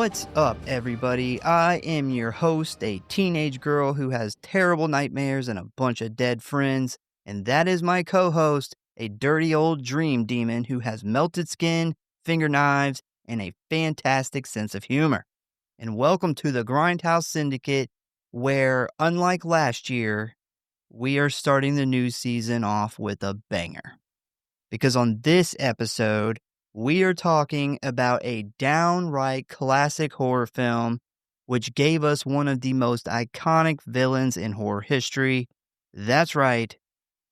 What's up, everybody? I am your host, a teenage girl who has terrible nightmares and a bunch of dead friends, and that is my co-host, a dirty old dream demon who has melted skin, finger knives, and a fantastic sense of humor. And welcome to the Grindhouse Syndicate, where, unlike last year, we are starting the new season off with a banger. Because on this episode, we are talking about a downright classic horror film which gave us one of the most iconic villains in horror history. That's right,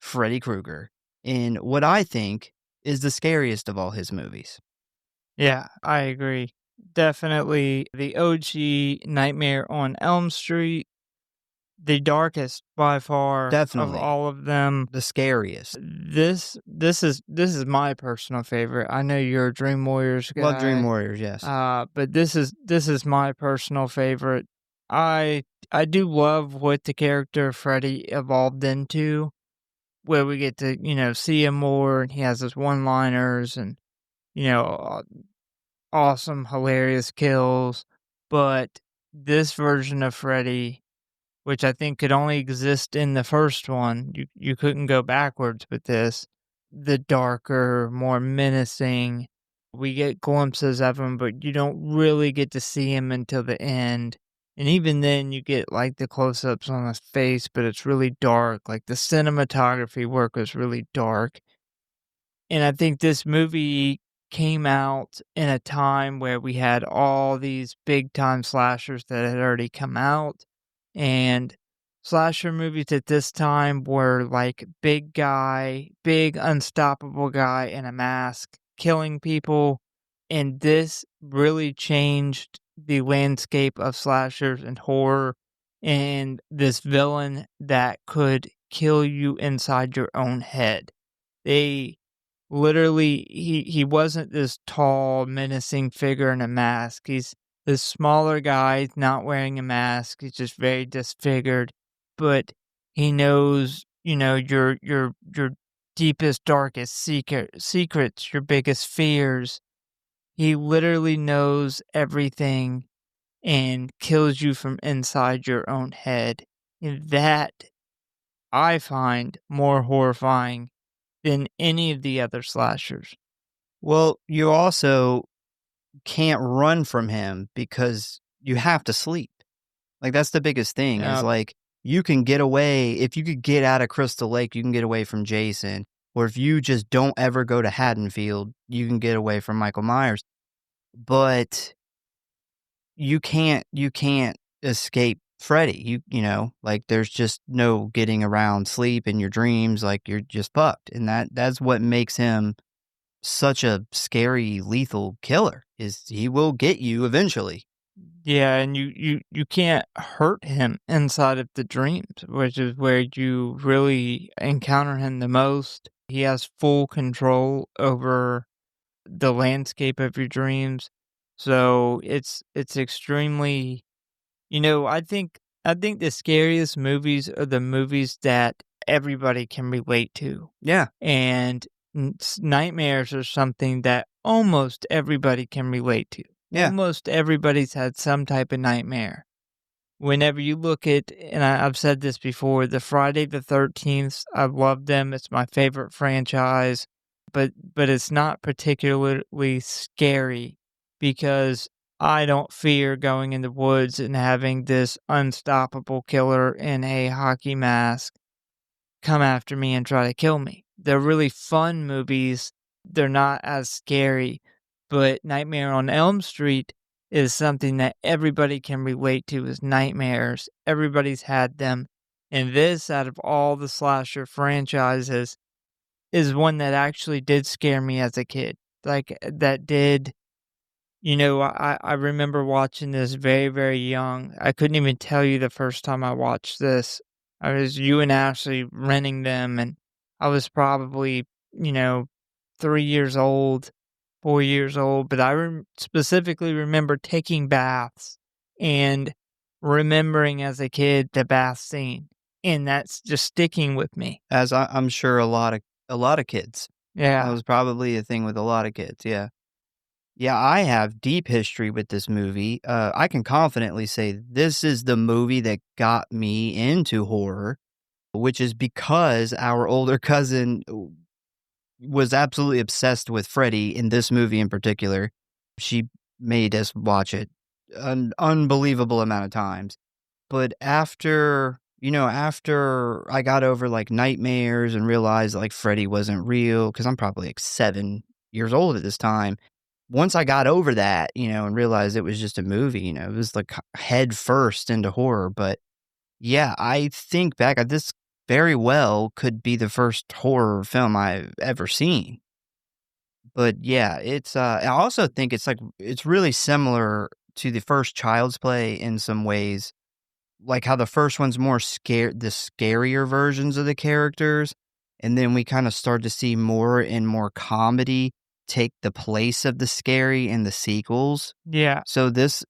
Freddy Krueger, in what I think is the scariest of all his movies. Yeah, I agree. Definitely the OG Nightmare on Elm Street, the darkest by far Definitely. of all of them. The scariest. This is my personal favorite. I know you're a Dream Warriors guy. Love Dream Warriors, yes. But this is my personal favorite. I do love what the character Freddy evolved into, where we get to, see him more, and he has his one-liners and, awesome, hilarious kills. But this version of Freddy, which I think could only exist in the first one, you couldn't go backwards with this. The darker, more menacing. We get glimpses of him, but you don't really get to see him until the end. And even then, you get like the close-ups on his face, but it's really dark. Like the cinematography work was really dark. And I think this movie came out in a time where we had all these big-time slashers that had already come out. And slasher movies at this time were like big unstoppable guy in a mask killing people. And this really changed the landscape of slashers and horror, and this villain that could kill you inside your own head. They literally, he wasn't this tall, menacing figure in a mask. He's this smaller guy, not wearing a mask. He's just very disfigured, but he knows, your deepest, darkest secrets, your biggest fears. He literally knows everything and kills you from inside your own head. And that I find more horrifying than any of the other slashers. Well, you also can't run from him because you have to sleep. Like, that's the biggest thing is like, you can get away. If you could get out of Crystal Lake, you can get away from Jason. Or if you just don't ever go to Haddonfield, you can get away from Michael Myers. But you can't escape Freddy. Like there's just no getting around sleep in your dreams. Like you're just fucked. And that's what makes him such a scary, lethal killer, is he will get you eventually. Yeah, and you can't hurt him inside of the dreams, which is where you really encounter him the most. He has full control over the landscape of your dreams. So it's extremely, I think the scariest movies are the movies that everybody can relate to. Yeah. And nightmares are something that almost everybody can relate to. Yeah. Almost everybody's had some type of nightmare. Whenever you look at, and I've said this before, the Friday the 13th, I love them. It's my favorite franchise, but it's not particularly scary because I don't fear going in the woods and having this unstoppable killer in a hockey mask come after me and try to kill me. They're really fun movies. They're not as scary, but Nightmare on Elm Street is something that everybody can relate to as nightmares. Everybody's had them. And this, out of all the slasher franchises, is one that actually did scare me as a kid. Like, that did, I remember watching this very, very young. I couldn't even tell you the first time I watched this. I was you and Ashley renting them, and I was probably, 3 years old. 4 years old, but I specifically remember taking baths and remembering as a kid the bath scene, and that's just sticking with me. As I'm sure a lot of kids. Yeah. That was probably a thing with a lot of kids, yeah. Yeah, I have deep history with this movie. I can confidently say this is the movie that got me into horror, which is because our older cousin was absolutely obsessed with Freddy in this movie in particular. She made us watch it an unbelievable amount of times. But after I got over like nightmares and realized like Freddy wasn't real, because I'm probably like 7 years old at this time. Once I got over that, and realized it was just a movie, it was like head first into horror. But yeah, I think back at this very well could be the first horror film I've ever seen. But yeah, I also think it's really similar to the first Child's Play in some ways, like how the first one's more the scarier versions of the characters, and then we kind of start to see more and more comedy take the place of the scary in the sequels. Yeah. So this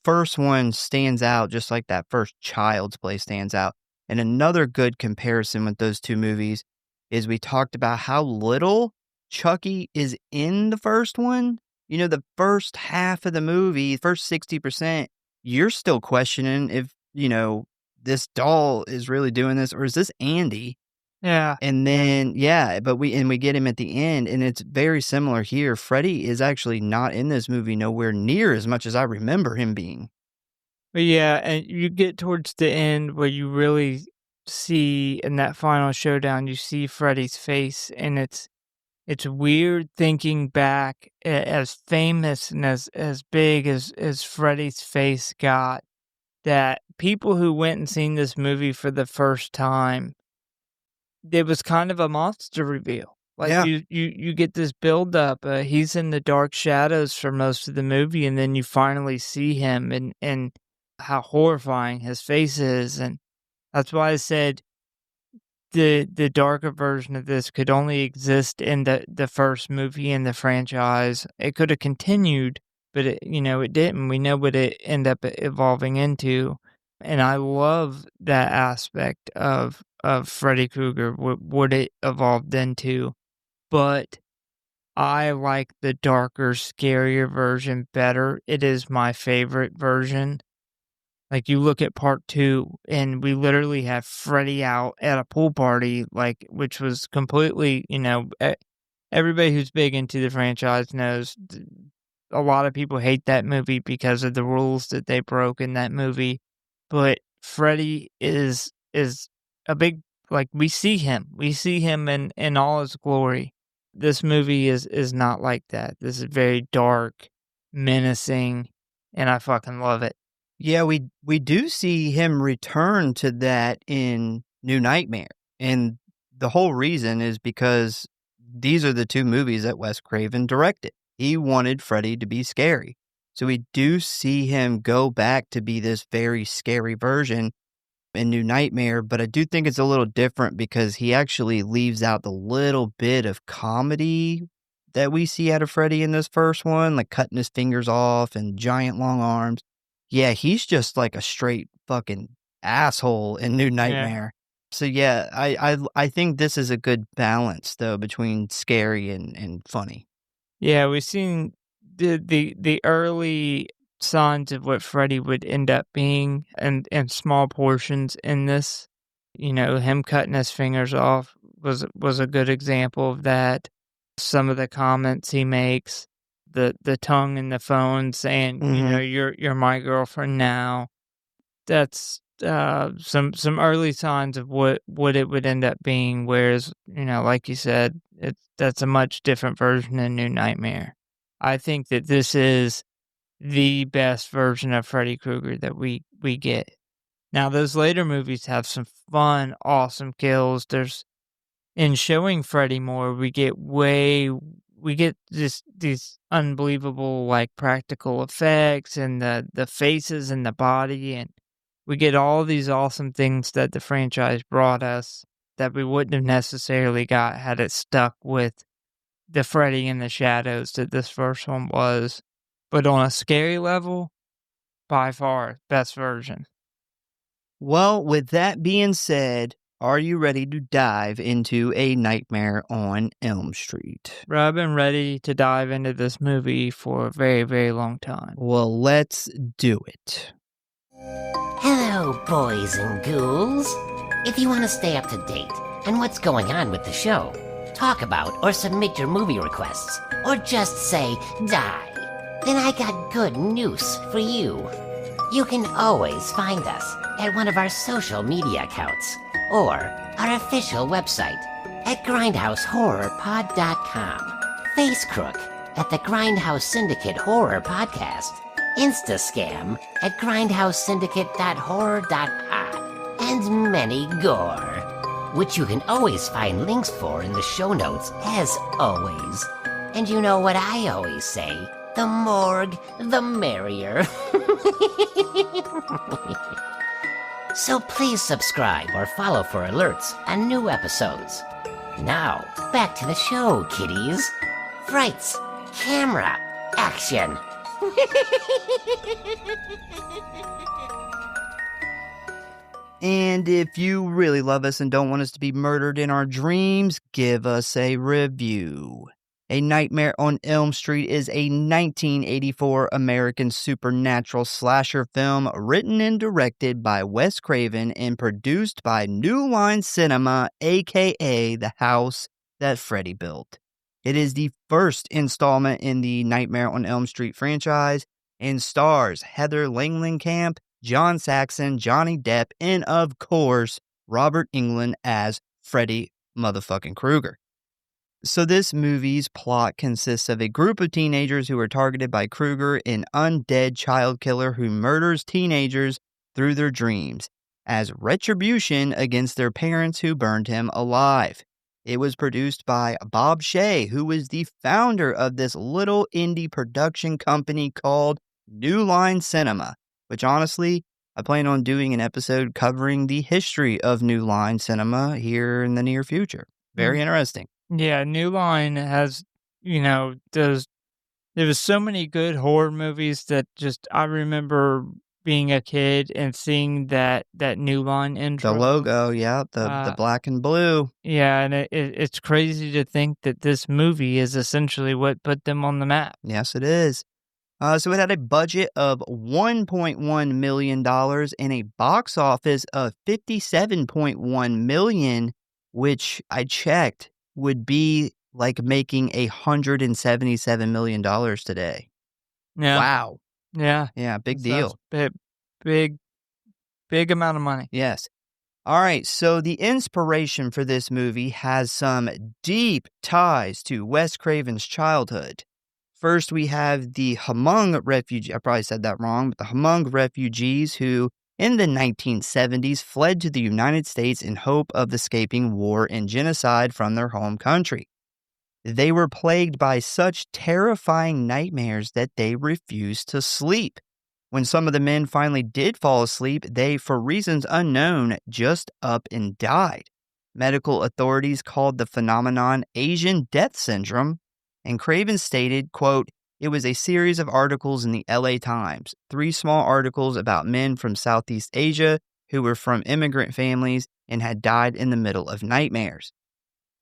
first one stands out just like that first Child's Play stands out. And another good comparison with those two movies is we talked about how little Chucky is in the first one. The first half of the movie, first 60%, you're still questioning if, this doll is really doing this or is this Andy? Yeah. And then, yeah, but we get him at the end, and it's very similar here. Freddy is actually not in this movie nowhere near as much as I remember him being. But yeah, and you get towards the end where you really see in that final showdown, you see Freddy's face, and it's weird thinking back as famous and as big as Freddy's face got, that people who went and seen this movie for the first time, it was kind of a monster reveal. Like, Yeah. you get this buildup, he's in the dark shadows for most of the movie, and then you finally see him and how horrifying his face is, and that's why I said the darker version of this could only exist in the first movie in the franchise. It could have continued, but it didn't. We know what it ended up evolving into, and I love that aspect of Freddy Krueger, what it evolved into. But I like the darker, scarier version better. It is my favorite version. Like, you look at part 2, and we literally have Freddy out at a pool party, like, which was completely, everybody who's big into the franchise knows a lot of people hate that movie because of the rules that they broke in that movie. But Freddy is a big, like, we see him. We see him in all his glory. This movie is not like that. This is very dark, menacing, and I fucking love it. Yeah, we do see him return to that in New Nightmare. And the whole reason is because these are the two movies that Wes Craven directed. He wanted Freddy to be scary. So we do see him go back to be this very scary version in New Nightmare, but I do think it's a little different because he actually leaves out the little bit of comedy that we see out of Freddy in this first one, like cutting his fingers off and giant long arms. Yeah, he's just like a straight fucking asshole in New Yeah. Nightmare. So yeah, I think this is a good balance though between scary and funny. Yeah, we've seen the early signs of what Freddy would end up being and in small portions in this. Him cutting his fingers off was a good example of that. Some of the comments he makes, the tongue in the phone saying, Mhm. you're my girlfriend now. That's some early signs of what it would end up being, whereas, like you said, that's a much different version of New Nightmare. I think that this is the best version of Freddy Krueger that we get. Now, those later movies have some fun, awesome kills. There's in showing Freddy more, we get these unbelievable, like, practical effects and the faces and the body, and we get all these awesome things that the franchise brought us that we wouldn't have necessarily got had it stuck with the Freddy in the Shadows that this first one was. But on a scary level, by far, best version. Well, with that being said, Are you ready to dive into A Nightmare on Elm Street? Bro, I've been ready to dive into this movie for a very, very long time. Well, let's do it. Hello, boys and ghouls. If you want to stay up to date on what's going on with the show, talk about or submit your movie requests, or just say die, then I got good news for you. You can always find us at one of our social media accounts or our official website at Grindhouse.Horror.Pod.com, Facecrook at the Grindhouse Syndicate Horror Podcast, Instascam at grindhousesyndicate.horror.pod, and many gore, which you can always find links for in the show notes as always. And you know what I always say, the morgue, the merrier. So please subscribe or follow for alerts on new episodes. Now, back to the show, kiddies. Frights, camera, action. And if you really love us and don't want us to be murdered in our dreams, give us a review. A Nightmare on Elm Street is a 1984 American supernatural slasher film written and directed by Wes Craven and produced by New Line Cinema, aka the house that Freddy built. It is the first installment in the Nightmare on Elm Street franchise and stars Heather Langenkamp, John Saxon, Johnny Depp, and of course, Robert Englund as Freddy motherfucking Krueger. So this movie's plot consists of a group of teenagers who are targeted by Krueger, an undead child killer who murders teenagers through their dreams, as retribution against their parents who burned him alive. It was produced by Bob Shea, who was the founder of this little indie production company called New Line Cinema, which honestly, I plan on doing an episode covering the history of New Line Cinema here in the near future. Very interesting. Yeah, New Line has, there was so many good horror movies that just, I remember being a kid and seeing that New Line intro. The logo, yeah, the black and blue. Yeah, and it's crazy to think that this movie is essentially what put them on the map. Yes, it is. So it had a budget of $1.1 million and a box office of $57.1 million, which I checked would be like making $177 million today. Yeah. Wow. Yeah. Yeah, big deal. Big amount of money. Yes. All right, so the inspiration for this movie has some deep ties to Wes Craven's childhood. First, we have the Hmong refugees. I probably said that wrong, but the Hmong refugees who, in the 1970s, fled to the United States in hope of escaping war and genocide from their home country. They were plagued by such terrifying nightmares that they refused to sleep. When some of the men finally did fall asleep, they, for reasons unknown, just up and died. Medical authorities called the phenomenon Asian death syndrome, and Craven stated, quote, "It was a series of articles in the LA Times, 3 small articles about men from Southeast Asia who were from immigrant families and had died in the middle of nightmares."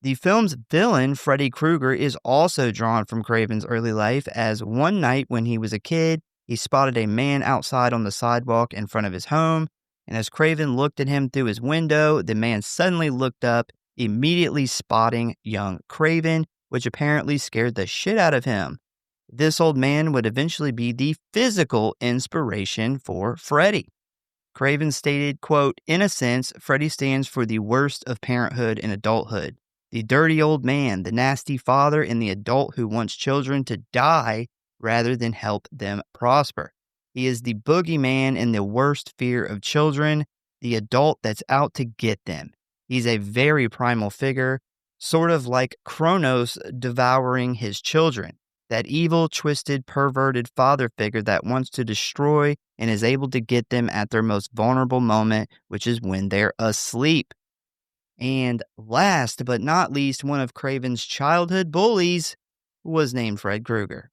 The film's villain, Freddy Krueger, is also drawn from Craven's early life, as one night when he was a kid, he spotted a man outside on the sidewalk in front of his home, and as Craven looked at him through his window, the man suddenly looked up, immediately spotting young Craven, which apparently scared the shit out of him. This old man would eventually be the physical inspiration for Freddy. Craven stated, quote, "In a sense, Freddy stands for the worst of parenthood and adulthood. The dirty old man, the nasty father, and the adult who wants children to die rather than help them prosper. He is the boogeyman and the worst fear of children, the adult that's out to get them. He's a very primal figure, sort of like Kronos devouring his children, that evil, twisted, perverted father figure that wants to destroy and is able to get them at their most vulnerable moment, which is when they're asleep." And last but not least, one of Craven's childhood bullies was named Fred Krueger.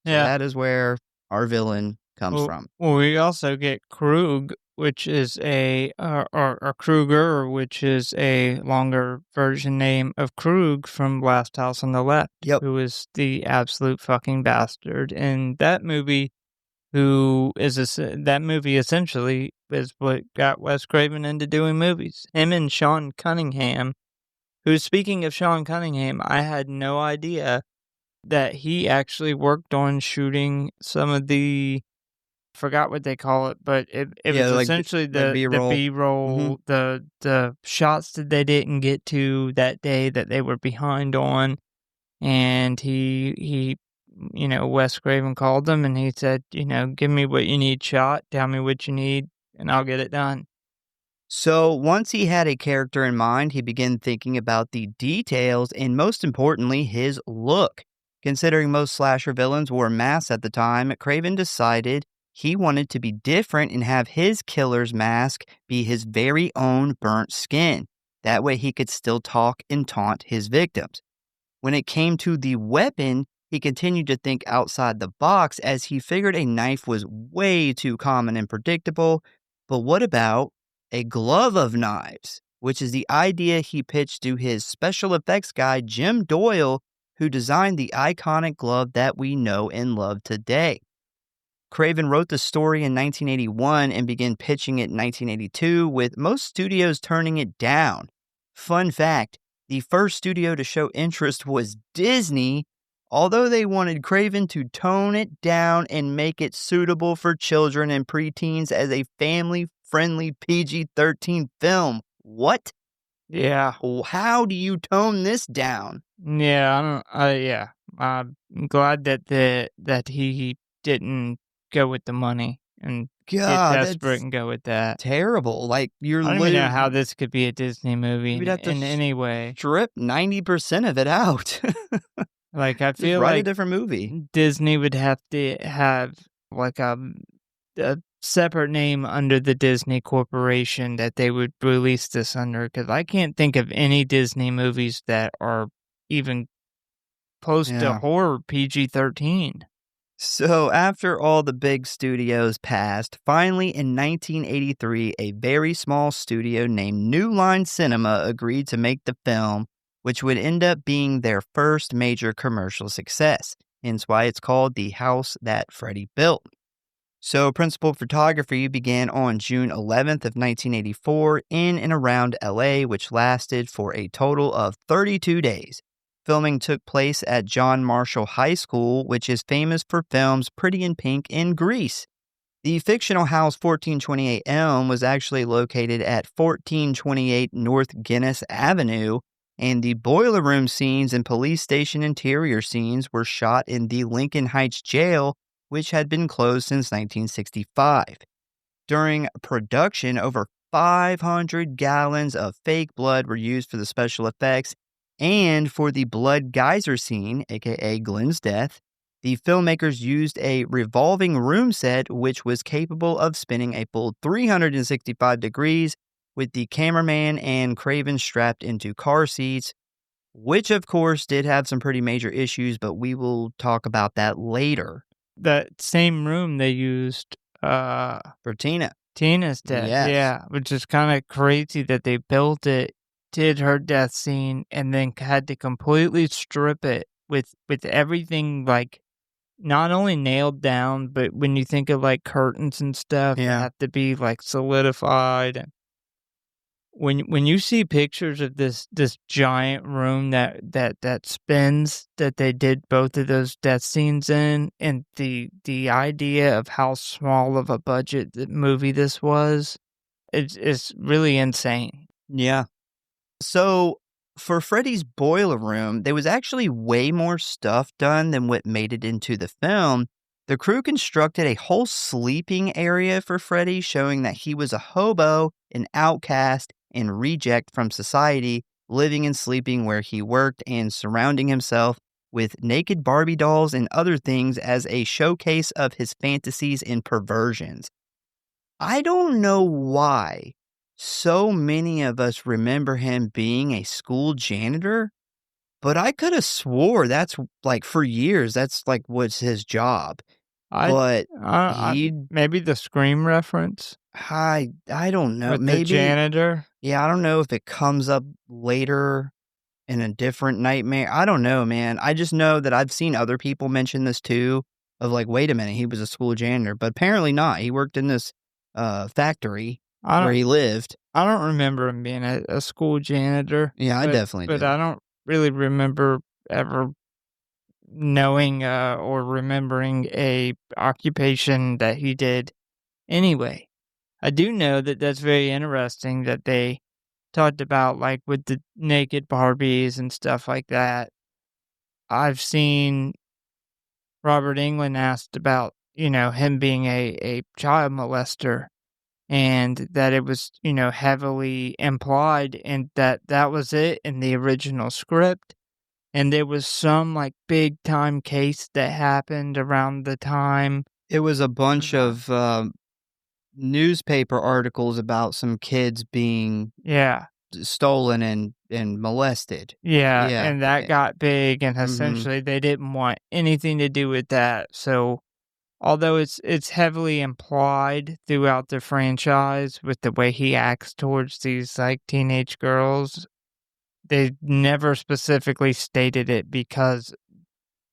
So Yeah. that is where our villain comes from. Well, we also get Krug which is or Kruger, which is a longer version name of Krug from Last House on the Left, Yep. who is the absolute fucking bastard in that movie, that movie essentially is what got Wes Craven into doing movies. Him and Sean Cunningham, who, speaking of Sean Cunningham, I had no idea that he actually worked on shooting some of the, forgot what they call it, but it was like essentially the B-roll. B-roll, the shots that they didn't get to that day that they were behind on. And he Wes Craven called them and he said, give me what you need shot, tell me what you need, and I'll get it done. So once he had a character in mind, he began thinking about the details and, most importantly, his look. Considering most slasher villains wore masks at the time, Craven decided he wanted to be different and have his killer's mask be his very own burnt skin. That way he could still talk and taunt his victims. When it came to the weapon, he continued to think outside the box as he figured a knife was way too common and predictable. But what about a glove of knives, which is the idea he pitched to his special effects guy, Jim Doyle, who designed the iconic glove that we know and love today. Craven wrote the story in 1981 and began pitching it in 1982, with most studios turning it down. Fun fact, the first studio to show interest was Disney, although they wanted Craven to tone it down and make it suitable for children and preteens as a family-friendly PG-13 film. What? Yeah. How do you tone this down? Yeah, I'm glad that he didn't go with the money and get desperate and go with that. Terrible. Like, I don't even know how this could be a Disney movie in any way. Strip 90% of it out. Like, I feel write like a different movie. Disney would have to have like a separate name under the Disney Corporation that they would release this under, because I can't think of any Disney movies that are even close to horror PG-13. So after all the big studios passed, finally in 1983, a very small studio named New Line Cinema agreed to make the film, which would end up being their first major commercial success, hence why it's called The House That Freddy Built. So principal photography began on June 11th of 1984 in and around LA, which lasted for a total of 32 days. Filming took place at John Marshall High School, which is famous for films Pretty in Pink and Grease. The fictional house 1428 Elm was actually located at 1428 North Guinness Avenue, and the boiler room scenes and police station interior scenes were shot in the Lincoln Heights Jail, which had been closed since 1965. During production, over 500 gallons of fake blood were used for the special effects, and for the blood geyser scene, aka Glenn's death, the filmmakers used a revolving room set which was capable of spinning a full 365 degrees with the cameraman and Craven strapped into car seats, which of course did have some pretty major issues, but we will talk about that later. That same room they used for Tina. Tina's death, yeah, which is kind of crazy that they built it, did her death scene, and then had to completely strip it with everything, like, not only nailed down, but when you think of like curtains and stuff, they have to be like solidified. And when you see pictures of this giant room that spins, that they did both of those death scenes in, and the idea of how small of a budget the movie this was, it's really insane. Yeah. So for Freddy's boiler room, there was actually way more stuff done than what made it into the film. The crew constructed a whole sleeping area for Freddy, showing that he was a hobo, an outcast, and reject from society, living and sleeping where he worked and surrounding himself with naked Barbie dolls and other things as a showcase of his fantasies and perversions. I don't know why so many of us remember him being a school janitor, but I could have swore that's like for years, that's like what's his job. Maybe the Scream reference. I don't know. With the Maybe. janitor? Yeah, I don't know if it comes up later in a different nightmare. I don't know, man. I just know that I've seen other people mention this too, of like, wait a minute, he was a school janitor, but apparently not. He worked in this factory where he lived. I don't remember him being a school janitor. Yeah, I definitely But do. I don't really remember ever knowing or remembering a occupation that he did anyway. I do know that that's very interesting that they talked about, like, with the naked Barbies and stuff like that. I've seen Robert Englund asked about, him being a child molester, and that it was, heavily implied, and that was it in the original script. And there was some, like, big time case that happened around the time. It was a bunch of newspaper articles about some kids being stolen and molested. Yeah, Yeah. and that got big, and Mhm. essentially they didn't want anything to do with that. So, although it's heavily implied throughout the franchise with the way he acts towards these, like, teenage girls, they never specifically stated it because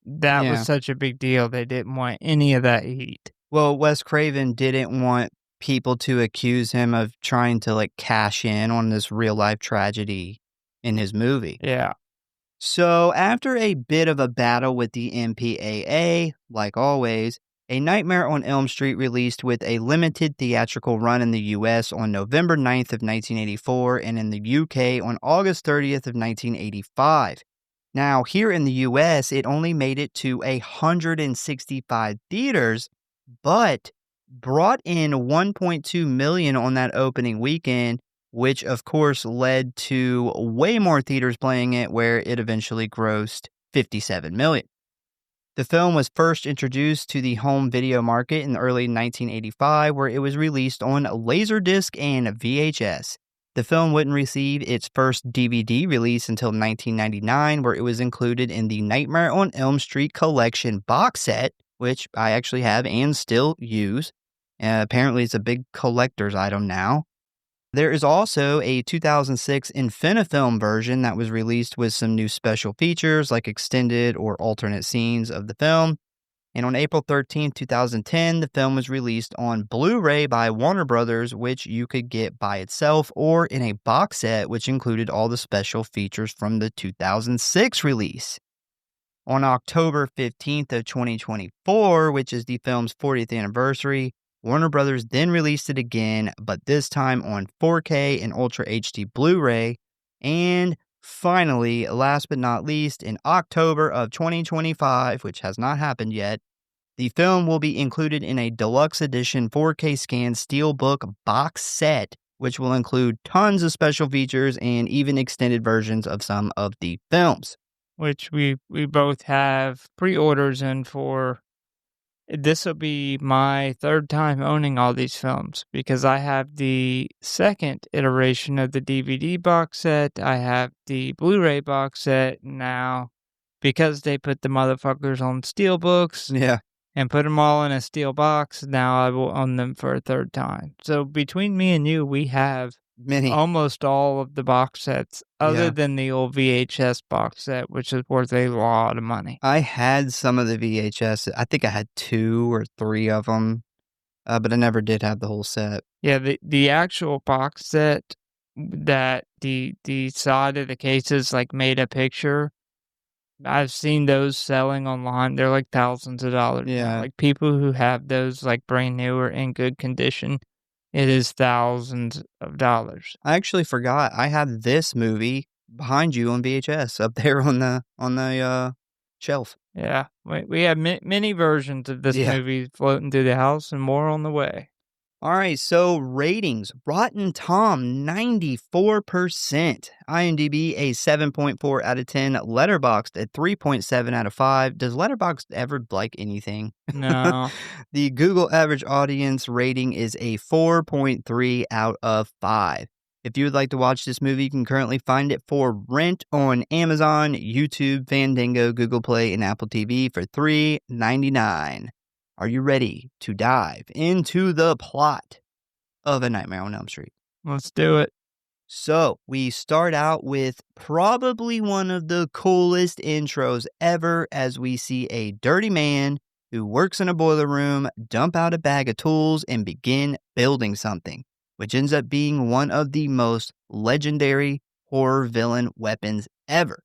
that was such a big deal. They didn't want any of that heat. Well, Wes Craven didn't want people to accuse him of trying to, like, cash in on this real life tragedy in his movie. Yeah. So, after a bit of a battle with the MPAA, like always, A Nightmare on Elm Street released with a limited theatrical run in the US on November 9th of 1984 and in the UK on August 30th of 1985. Now, here in the US, it only made it to 165 theaters, but brought in $1.2 million on that opening weekend, which of course led to way more theaters playing it, where it eventually grossed $57 million. The film was first introduced to the home video market in early 1985, where it was released on Laserdisc and VHS. The film wouldn't receive its first DVD release until 1999, where it was included in the Nightmare on Elm Street collection box set, which I actually have and still use. Apparently, it's a big collector's item now. There is also a 2006 Infinifilm version that was released with some new special features like extended or alternate scenes of the film. And on April 13, 2010, the film was released on Blu-ray by Warner Brothers, which you could get by itself or in a box set, which included all the special features from the 2006 release. On October 15th of 2024, which is the film's 40th anniversary, Warner Brothers then released it again, but this time on 4K and Ultra HD Blu-ray. And finally, last but not least, in October of 2025, which has not happened yet, the film will be included in a deluxe edition 4K scan steelbook box set, which will include tons of special features and even extended versions of some of the films. Which we both have pre-orders in for. This will be my third time owning all these films because I have the second iteration of the DVD box set. I have the Blu-ray box set now because they put the motherfuckers on steelbooks and put them all in a steel box. Now I will own them for a third time. So between me and you, we have almost all of the box sets other than the old VHS box set, which is worth a lot of money. I had some of the VHS. I think I had 2 or 3 of them, but I never did have the whole set. Yeah, the actual box set that the side of the cases like made a picture. I've seen those selling online. They're like thousands of dollars. Yeah. Like people who have those like brand new or in good condition, it is thousands of dollars. I actually forgot. I have this movie behind you on VHS up there on the shelf. Yeah, we have many versions of this movie floating through the house and more on the way. All right, so ratings. Rotten Tom, 94%. IMDb, a 7.4 out of 10. Letterboxd, a 3.7 out of 5. Does Letterboxd ever like anything? No. The Google average audience rating is a 4.3 out of 5. If you would like to watch this movie, you can currently find it for rent on Amazon, YouTube, Fandango, Google Play, and Apple TV for $3.99. Are you ready to dive into the plot? of A Nightmare on Elm Street. Let's do it. So we start out with probably one of the coolest intros ever as we see a dirty man who works in a boiler room dump out a bag of tools and begin building something, which ends up being one of the most legendary horror villain weapons ever.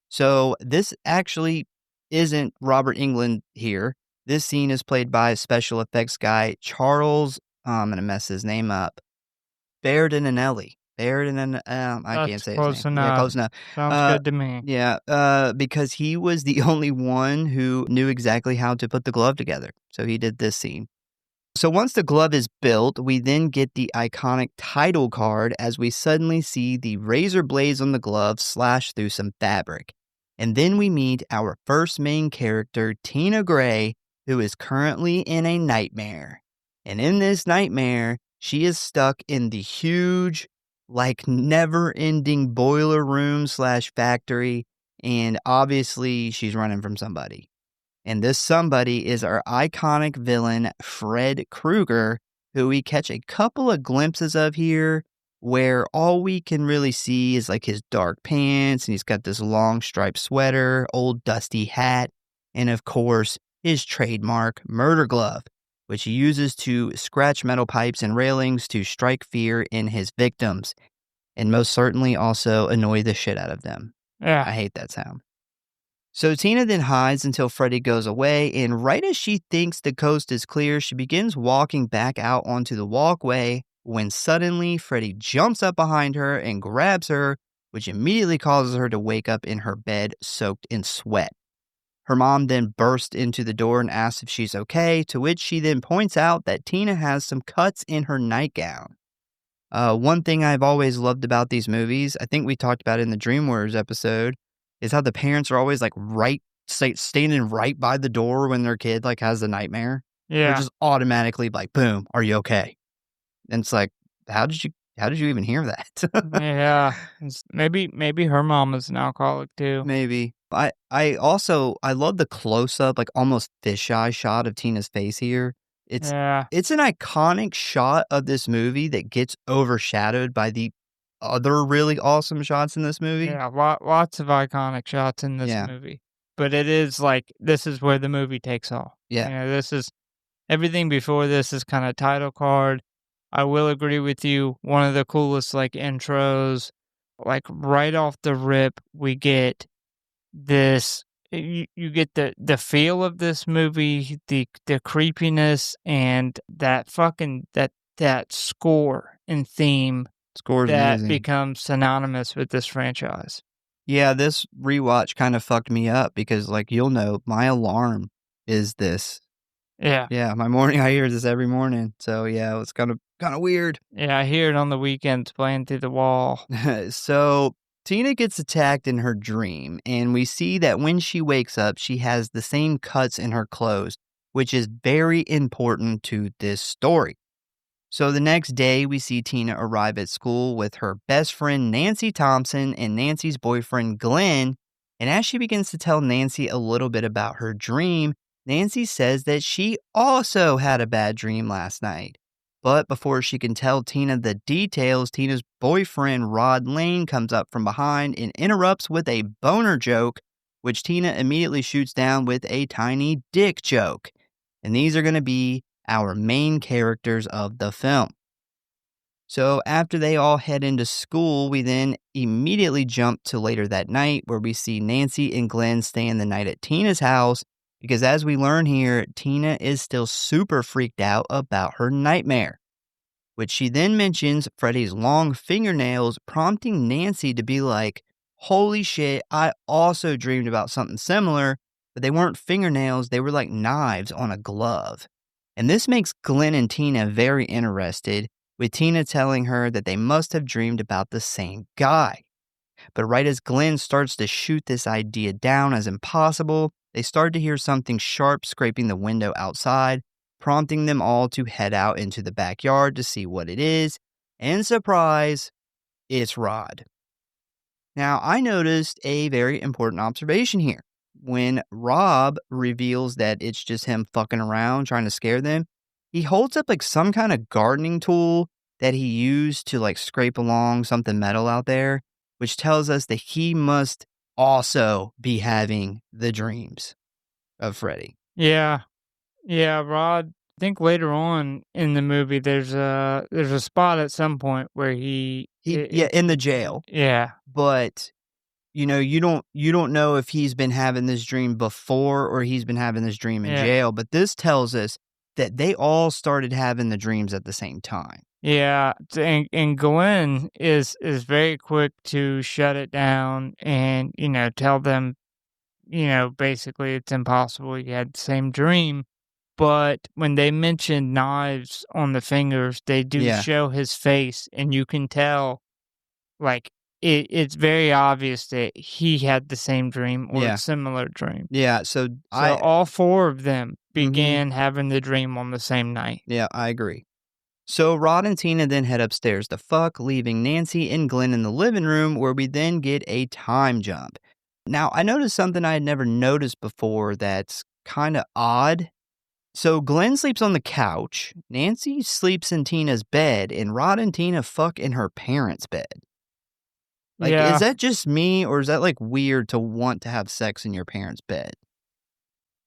So this actually isn't Robert Englund here. This scene is played by special effects guy Charles, I'm going to mess his name up, Berardinelli. I can't say close his name. enough. Yeah, close enough. Sounds good to me. Yeah, because he was the only one who knew exactly how to put the glove together. So he did this scene. So once the glove is built, we then get the iconic title card as we suddenly see the razor blades on the glove slash through some fabric. And then we meet our first main character, Tina Gray, who is currently in a nightmare. And in this nightmare, she is stuck in the huge, like never-ending boiler room slash factory, and obviously she's running from somebody. And this somebody is our iconic villain, Fred Krueger, who we catch a couple of glimpses of here, where all we can really see is like his dark pants, and he's got this long striped sweater, old dusty hat, and of course, his trademark murder glove, which he uses to scratch metal pipes and railings to strike fear in his victims, and most certainly also annoy the shit out of them. Yeah. I hate that sound. So Tina then hides until Freddy goes away, and right as she thinks the coast is clear, she begins walking back out onto the walkway when suddenly Freddy jumps up behind her and grabs her, which immediately causes her to wake up in her bed soaked in sweat. Her mom then bursts into the door and asks if she's okay, to which she then points out that Tina has some cuts in her nightgown. One thing I've always loved about these movies, I think we talked about it in the Dream Warriors episode, is how the parents are always like standing right by the door when their kid like has the nightmare. Yeah. They're just automatically like, boom, are you okay? And it's like, how did you even hear that? Yeah. Maybe her mom is an alcoholic too. Maybe. I love the close-up, like almost fisheye shot of Tina's face here. It's an iconic shot of this movie that gets overshadowed by the other really awesome shots in this movie. Yeah, lots of iconic shots in this movie. But it is like, this is where the movie takes off. Yeah. You know, this is, everything before this is kind of title card. I will agree with you. One of the coolest like intros, like right off the rip, we get this, you get the feel of this movie, the creepiness, and that fucking, that score and theme Score's that amazing. becomes synonymous with this franchise. Yeah, this rewatch kind of fucked me up because, like, you'll know, my alarm is this. Yeah. Yeah, I hear this every morning. So, yeah, it's kind of weird. Yeah, I hear it on the weekends playing through the wall. So, Tina gets attacked in her dream, and we see that when she wakes up, she has the same cuts in her clothes, which is very important to this story. So the next day, we see Tina arrive at school with her best friend, Nancy Thompson, and Nancy's boyfriend, Glenn. And as she begins to tell Nancy a little bit about her dream, Nancy says that she also had a bad dream last night. But before she can tell Tina the details, Tina's boyfriend, Rod Lane, comes up from behind and interrupts with a boner joke, which Tina immediately shoots down with a tiny dick joke. And these are going to be our main characters of the film. So after they all head into school, we then immediately jump to later that night where we see Nancy and Glenn staying the night at Tina's house because as we learn here, Tina is still super freaked out about her nightmare, which she then mentions Freddy's long fingernails, prompting Nancy to be like, holy shit, I also dreamed about something similar, but they weren't fingernails, they were like knives on a glove. And this makes Glenn and Tina very interested, with Tina telling her that they must have dreamed about the same guy. But right as Glenn starts to shoot this idea down as impossible, they start to hear something sharp scraping the window outside, prompting them all to head out into the backyard to see what it is. And surprise, it's Rod. Now, I noticed a very important observation here. When Rob reveals that it's just him fucking around trying to scare them, he holds up like some kind of gardening tool that he used to like scrape along something metal out there, which tells us that he must also be having the dreams of Freddy. Yeah. Yeah, Rod. I think later on in the movie, there's a spot at some point where In the jail. Yeah. But you don't know if he's been having this dream before or he's been having this dream in jail, but this tells us that they all started having the dreams at the same time. Yeah, and Glenn is very quick to shut it down and, tell them, basically it's impossible you had the same dream. But when they mention knives on the fingers, they do show his face, and you can tell, like, it's very obvious that he had the same dream or a similar dream. Yeah, so all four of them began having the dream on the same night. Yeah, I agree. So Rod and Tina then head upstairs to fuck, leaving Nancy and Glenn in the living room, where we then get a time jump. Now, I noticed something I had never noticed before that's kind of odd. So Glenn sleeps on the couch, Nancy sleeps in Tina's bed, and Rod and Tina fuck in her parents' bed. Like, is that just me, or is that, like, weird to want to have sex in your parents' bed?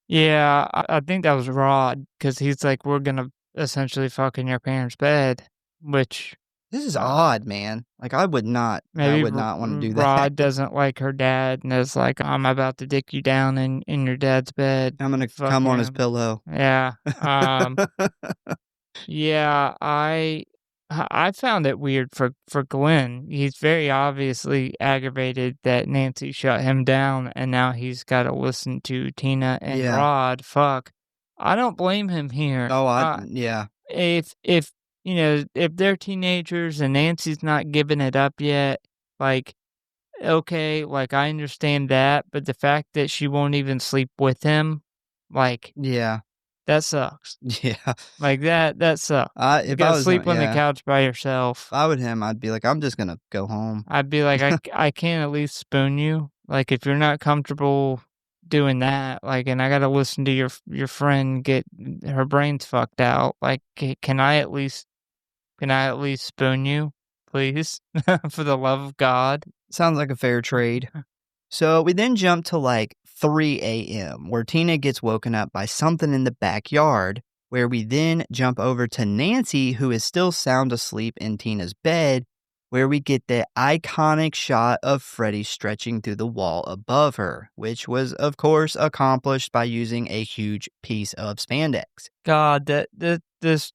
Yeah, I think that was Rod, because he's like, we're gonna essentially fuck in your parents' bed, which... This is odd, man. Like, I would not want to do that. Rod doesn't like her dad, and is like, I'm about to dick you down in your dad's bed. I'm gonna come on his pillow. Yeah. Yeah, I found it weird for Glenn. He's very obviously aggravated that Nancy shut him down, and now he's got to listen to Tina and Rod fuck. I don't blame him here. Oh, yeah. If they're teenagers and Nancy's not giving it up yet, like, okay, like, I understand that, but the fact that she won't even sleep with him, like, that sucks. Yeah. Like, that sucks. You If I gotta was sleep on the couch by yourself. If I would him, I'd be like, I'm just gonna go home. I'd be like, I can't at least spoon you. Like, if you're not comfortable doing that, like, and I gotta listen to your friend get her brains fucked out, like, can I at least spoon you, please? For the love of God. Sounds like a fair trade. So we then jump to like 3 a.m. where Tina gets woken up by something in the backyard, where we then jump over to Nancy, who is still sound asleep in Tina's bed, where we get the iconic shot of Freddy stretching through the wall above her, which was, of course, accomplished by using a huge piece of spandex. God, this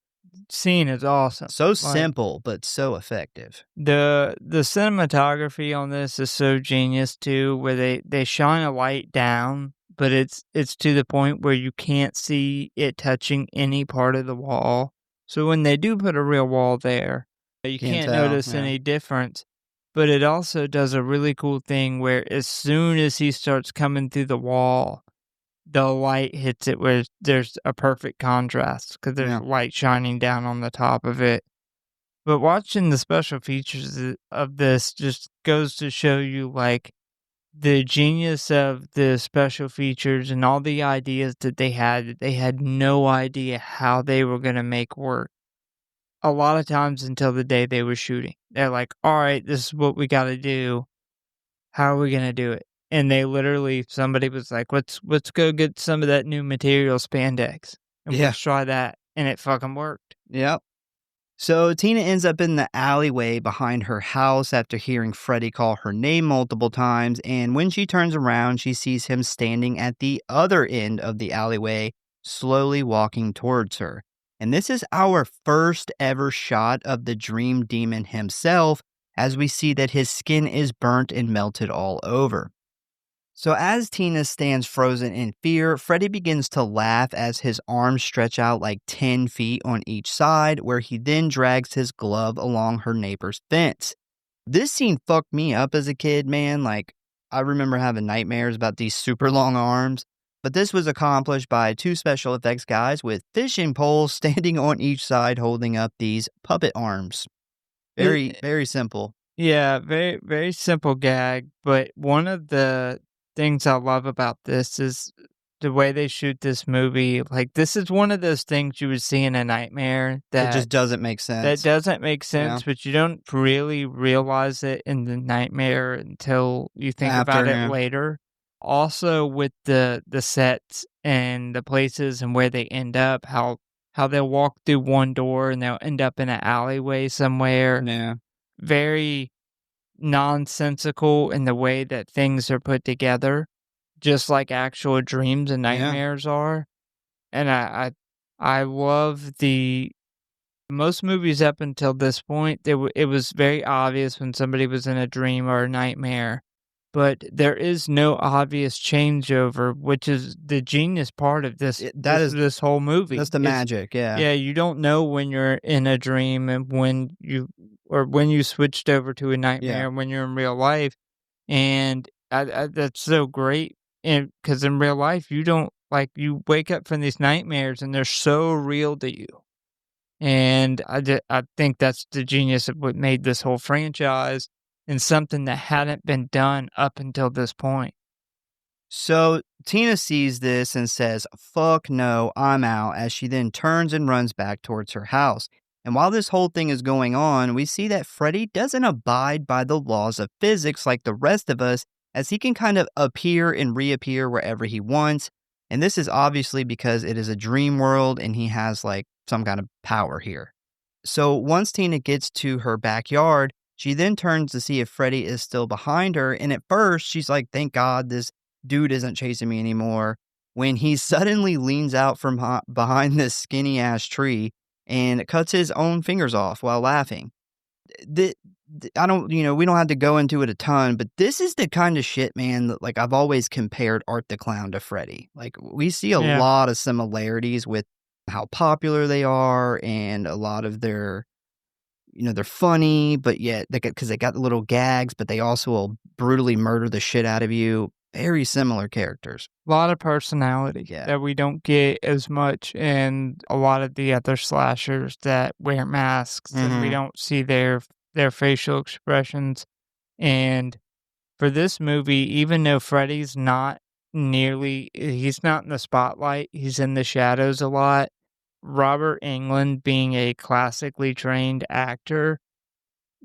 scene is awesome. So simple, but so effective. The cinematography on this is so genius too, where they shine a light down, but it's to the point where you can't see it touching any part of the wall. So when they do put a real wall there, you can't notice any difference. But it also does a really cool thing where as soon as he starts coming through the wall, the light hits it where there's a perfect contrast because there's light shining down on the top of it. But watching the special features of this just goes to show you, like, the genius of the special features and all the ideas that they had no idea how they were going to make work. A lot of times until the day they were shooting. They're like, all right, this is what we got to do. How are we going to do it? And they literally, somebody was like, let's go get some of that new material spandex. And let's try that. And it fucking worked. Yep. So Tina ends up in the alleyway behind her house after hearing Freddy call her name multiple times. And when she turns around, she sees him standing at the other end of the alleyway, slowly walking towards her. And this is our first ever shot of the Dream Demon himself, as we see that his skin is burnt and melted all over. So as Tina stands frozen in fear, Freddy begins to laugh as his arms stretch out like 10 feet on each side, where he then drags his glove along her neighbor's fence. This scene fucked me up as a kid, man. Like, I remember having nightmares about these super long arms. But this was accomplished by two special effects guys with fishing poles standing on each side holding up these puppet arms. Very, very simple. Yeah, very, very simple gag. But one of the things I love about this is the way they shoot this movie, like, this is one of those things you would see in a nightmare It that just doesn't make sense. doesn't make sense, but you don't really realize it in the nightmare until you think about it later. Also, with the sets and the places and where they end up, how they'll walk through one door and they'll end up in an alleyway somewhere. Yeah. Very nonsensical in the way that things are put together, just like actual dreams and nightmares are. And I love most movies up until this point, it was very obvious when somebody was in a dream or a nightmare, but there is no obvious changeover, which is the genius part of this whole movie. That's the magic, yeah. Yeah, you don't know when you're in a dream and when you switched over to a nightmare when you're in real life, and that's so great, because in real life, you don't, like, you wake up from these nightmares and they're so real to you. And I think that's the genius of what made this whole franchise and something that hadn't been done up until this point. So Tina sees this and says, "Fuck no, I'm out," as she then turns and runs back towards her house. And while this whole thing is going on, we see that Freddy doesn't abide by the laws of physics like the rest of us, as he can kind of appear and reappear wherever he wants. And this is obviously because it is a dream world and he has like some kind of power here. So once Tina gets to her backyard, she then turns to see if Freddy is still behind her. And at first, she's like, thank God this dude isn't chasing me anymore. When he suddenly leans out from behind this skinny ass tree and cuts his own fingers off while laughing. We don't have to go into it a ton, but this is the kind of shit, man, that, like, I've always compared Art the Clown to Freddy. Like, we see a lot of similarities with how popular they are and a lot of their, they're funny, but yet, because they got the little gags, but they also will brutally murder the shit out of you. Very similar characters. A lot of personality that we don't get as much in a lot of the other slashers that wear masks and we don't see their facial expressions. And for this movie, even though Freddy's not he's not in the spotlight, he's in the shadows a lot. Robert Englund, being a classically trained actor,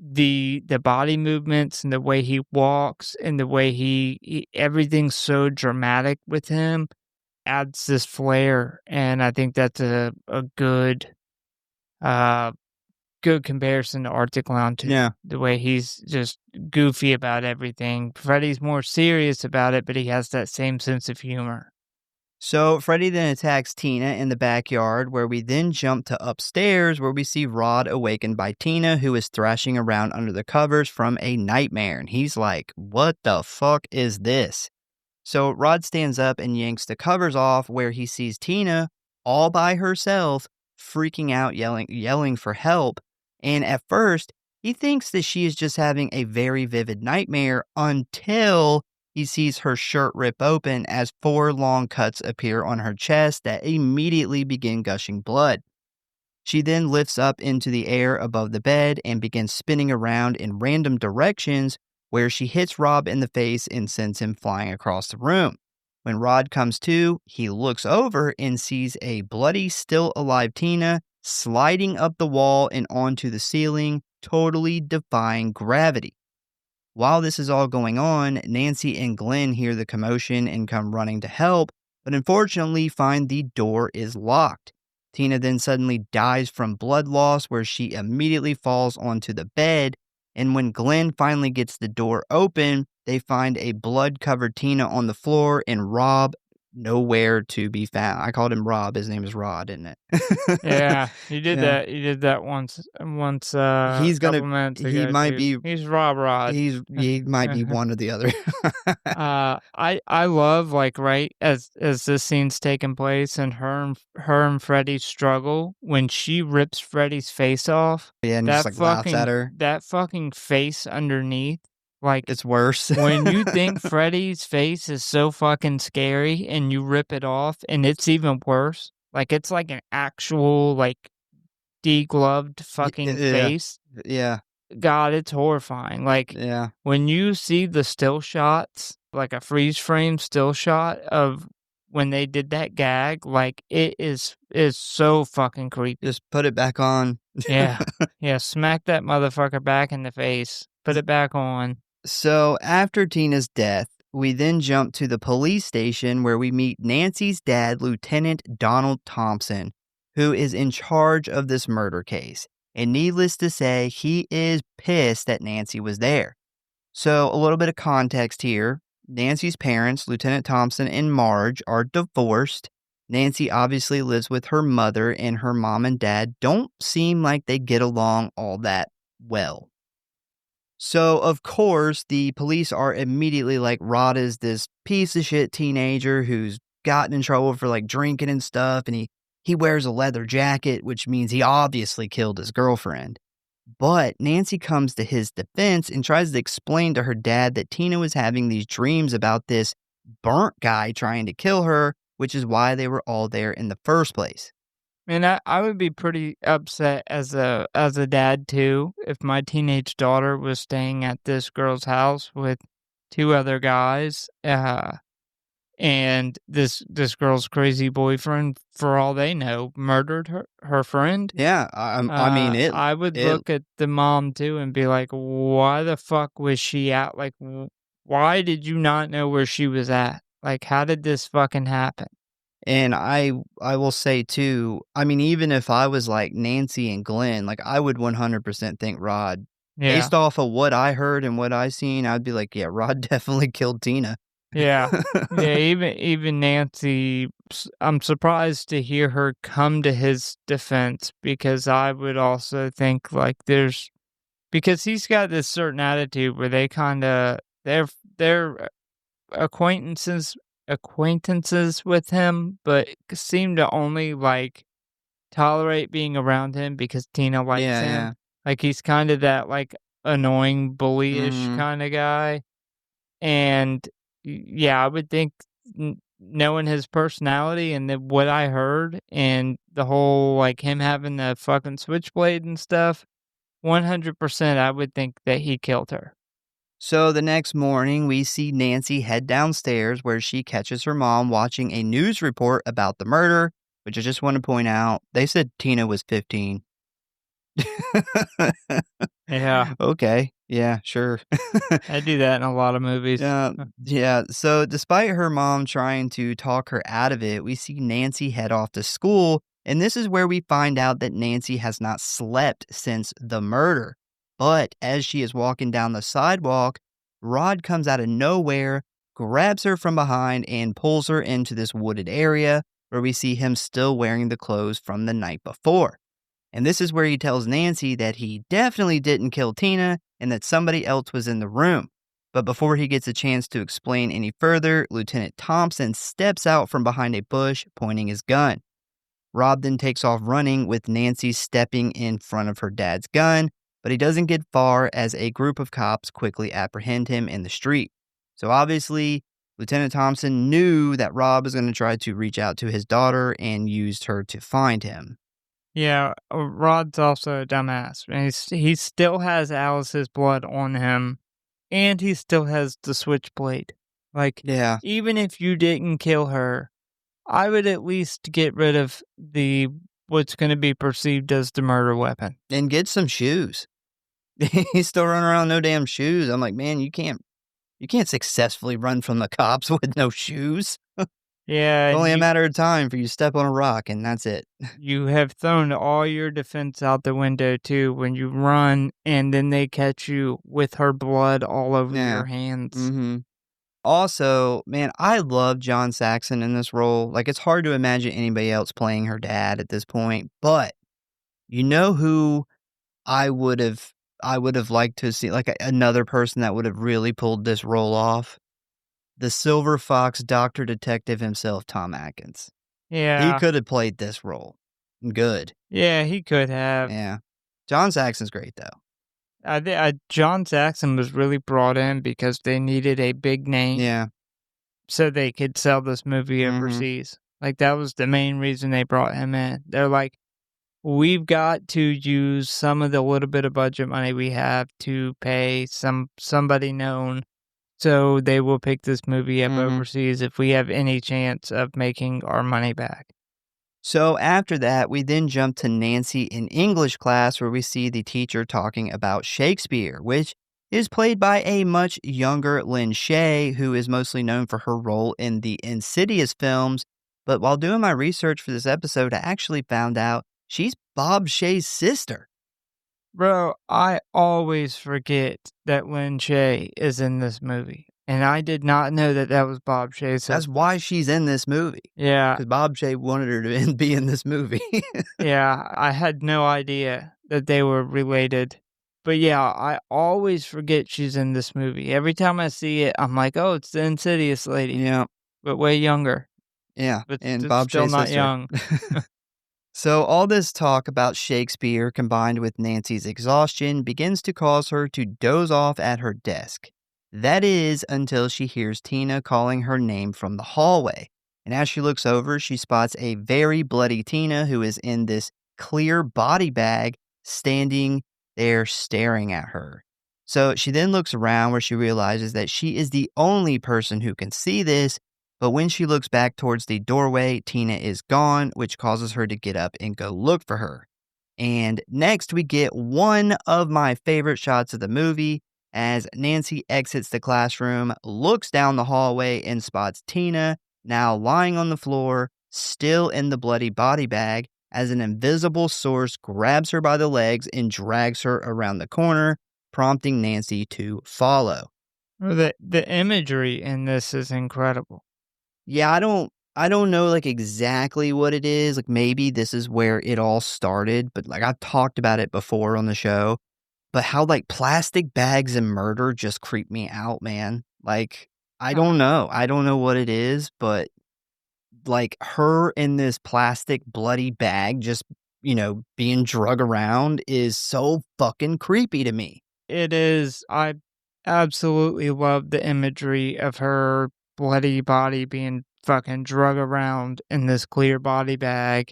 the body movements and the way he walks and the way he everything's so dramatic with him adds this flair, and I think that's a good comparison to Art the Clown too. Yeah. The way he's just goofy about everything. Freddy's more serious about it, but he has that same sense of humor. So Freddy then attacks Tina in the backyard, where we then jump to upstairs, where we see Rod awakened by Tina, who is thrashing around under the covers from a nightmare. And he's like, what the fuck is this? So Rod stands up and yanks the covers off, where he sees Tina all by herself, freaking out, yelling for help. And at first, he thinks that she is just having a very vivid nightmare until he sees her shirt rip open as 4 long cuts appear on her chest that immediately begin gushing blood. She then lifts up into the air above the bed and begins spinning around in random directions, where she hits Rob in the face and sends him flying across the room. When Rod comes to, he looks over and sees a bloody, still alive Tina sliding up the wall and onto the ceiling, totally defying gravity. While this is all going on, Nancy and Glenn hear the commotion and come running to help, but unfortunately find the door is locked. Tina then suddenly dies from blood loss, where she immediately falls onto the bed, and when Glenn finally gets the door open, they find a blood-covered Tina on the floor and Rob nowhere to be found. I called him Rob. His name is Rod, isn't it? Yeah, you did that. You did that once. He's gonna. He might be. He's Rod. He might be one or the other. I love, like, right as this scene's taking place and her and Freddy struggle, when she rips Freddy's face off. Yeah, and just like laughs at her. That fucking face underneath. Like, it's worse. When you think Freddy's face is so fucking scary and you rip it off and it's even worse. Like, it's like an actual, like, degloved fucking face. Yeah. God, it's horrifying. Like, when you see the still shots, like a freeze frame still shot of when they did that gag, like, it is so fucking creepy. Just put it back on. Yeah. Yeah, smack that motherfucker back in the face. Put it back on. So after Tina's death, we then jump to the police station where we meet Nancy's dad, Lieutenant Donald Thompson, who is in charge of this murder case. And needless to say, he is pissed that Nancy was there. So a little bit of context here. Nancy's parents, Lieutenant Thompson and Marge, are divorced. Nancy obviously lives with her mother, and her mom and dad don't seem like they get along all that well. So, of course, the police are immediately like, Rod is this piece of shit teenager who's gotten in trouble for like drinking and stuff, and he wears a leather jacket, which means he obviously killed his girlfriend. But Nancy comes to his defense and tries to explain to her dad that Tina was having these dreams about this burnt guy trying to kill her, which is why they were all there in the first place. And I would be pretty upset as a dad too if my teenage daughter was staying at this girl's house with 2 other guys, and this girl's crazy boyfriend, for all they know, murdered her friend. Yeah, I mean it. I would look at the mom too and be like, why the fuck was she at? Like, why did you not know where she was at? Like, how did this fucking happen? And I will say too, I mean, even if I was like Nancy and Glenn, like I would 100% think Rod. Yeah. Based off of what I heard and what I seen, I'd be like, yeah, Rod definitely killed Tina. Yeah. Yeah, even Nancy, I'm surprised to hear her come to his defense, because I would also think like because he's got this certain attitude where they kind of, they're acquaintances with him, but seem to only like tolerate being around him because Tina likes him. Yeah. Like, he's kind of that like annoying bullyish kind of guy. And yeah, I would think, knowing his personality and what I heard and the whole like him having the fucking switchblade and stuff, 100% I would think that he killed her. So the next morning, we see Nancy head downstairs where she catches her mom watching a news report about the murder, which I just want to point out, they said Tina was 15. Yeah. Okay. Yeah, sure. I do that in a lot of movies. Yeah. So despite her mom trying to talk her out of it, we see Nancy head off to school. And this is where we find out that Nancy has not slept since the murder. But as she is walking down the sidewalk, Rod comes out of nowhere, grabs her from behind, and pulls her into this wooded area where we see him still wearing the clothes from the night before. And this is where he tells Nancy that he definitely didn't kill Tina and that somebody else was in the room. But before he gets a chance to explain any further, Lieutenant Thompson steps out from behind a bush, pointing his gun. Rob then takes off running, with Nancy stepping in front of her dad's gun, but he doesn't get far as a group of cops quickly apprehend him in the street. So obviously, Lieutenant Thompson knew that Rob was going to try to reach out to his daughter and used her to find him. Yeah, Rod's also a dumbass. And he still has Alice's blood on him, and he still has the switchblade. Like, yeah, even if you didn't kill her, I would at least get rid of what's going to be perceived as the murder weapon. And get some shoes. He's still running around with no damn shoes. I'm like, man, you can't successfully run from the cops with no shoes. Yeah. It's only a matter of time for you to step on a rock, and that's it. You have thrown all your defense out the window, too, when you run, and then they catch you with her blood all over your hands. Mm-hmm. Also, man, I love John Saxon in this role. Like, it's hard to imagine anybody else playing her dad at this point. But you know who I would have liked to see, like another person that would have really pulled this role off? The Silver Fox Dr. Detective himself, Tom Atkins. Yeah. He could have played this role. Good. Yeah, he could have. Yeah. John Saxon's great, though. John Saxon was really brought in because they needed a big name. Yeah. So they could sell this movie overseas. Like, that was the main reason they brought him in. They're like, we've got to use some of the little bit of budget money we have to pay somebody known So they will pick this movie up Mhm. overseas if we have any chance of making our money back. So after that, we then jump to Nancy in English class where we see the teacher talking about Shakespeare, which is played by a much younger Lynn Shay, who is mostly known for her role in the Insidious films. But while doing my research for this episode, I actually found out she's Bob Shay's sister. Bro, I always forget that Lynn Shay is in this movie. And I did not know that that was Bob Shay's That's sister. why she's in this movie, Yeah, because Bob Shay wanted her to be in this movie. yeah, I had no idea that they were related. But yeah, I always forget she's in this movie. Every time I see it, I'm like, oh, it's the Insidious lady, Yeah, but way younger, yeah, but and Bob still Shay's not sister. young. So, all this talk about Shakespeare combined with Nancy's exhaustion begins to cause her to doze off at her desk. That is until she hears Tina calling her name from the hallway. And as she looks over, she spots a very bloody Tina who is in this clear body bag standing there staring at her. So, she then looks around where she realizes that she is the only person who can see this, but when she looks back towards the doorway, Tina is gone, which causes her to get up and go look for her. And next, we get one of my favorite shots of the movie as Nancy exits the classroom, looks down the hallway, and spots Tina now lying on the floor, still in the bloody body bag, as an invisible source grabs her by the legs and drags her around the corner, prompting Nancy to follow. The imagery in this is incredible. Yeah, I don't know like exactly what it is. Like maybe this is where it all started, but like I've talked about it before on the show, but how like plastic bags and murder just creep me out, man. Like I don't know. I don't know what it is, but like her in this plastic bloody bag just, being drug around is so fucking creepy to me. It is. I absolutely love the imagery of her bloody body being fucking drug around in this clear body bag.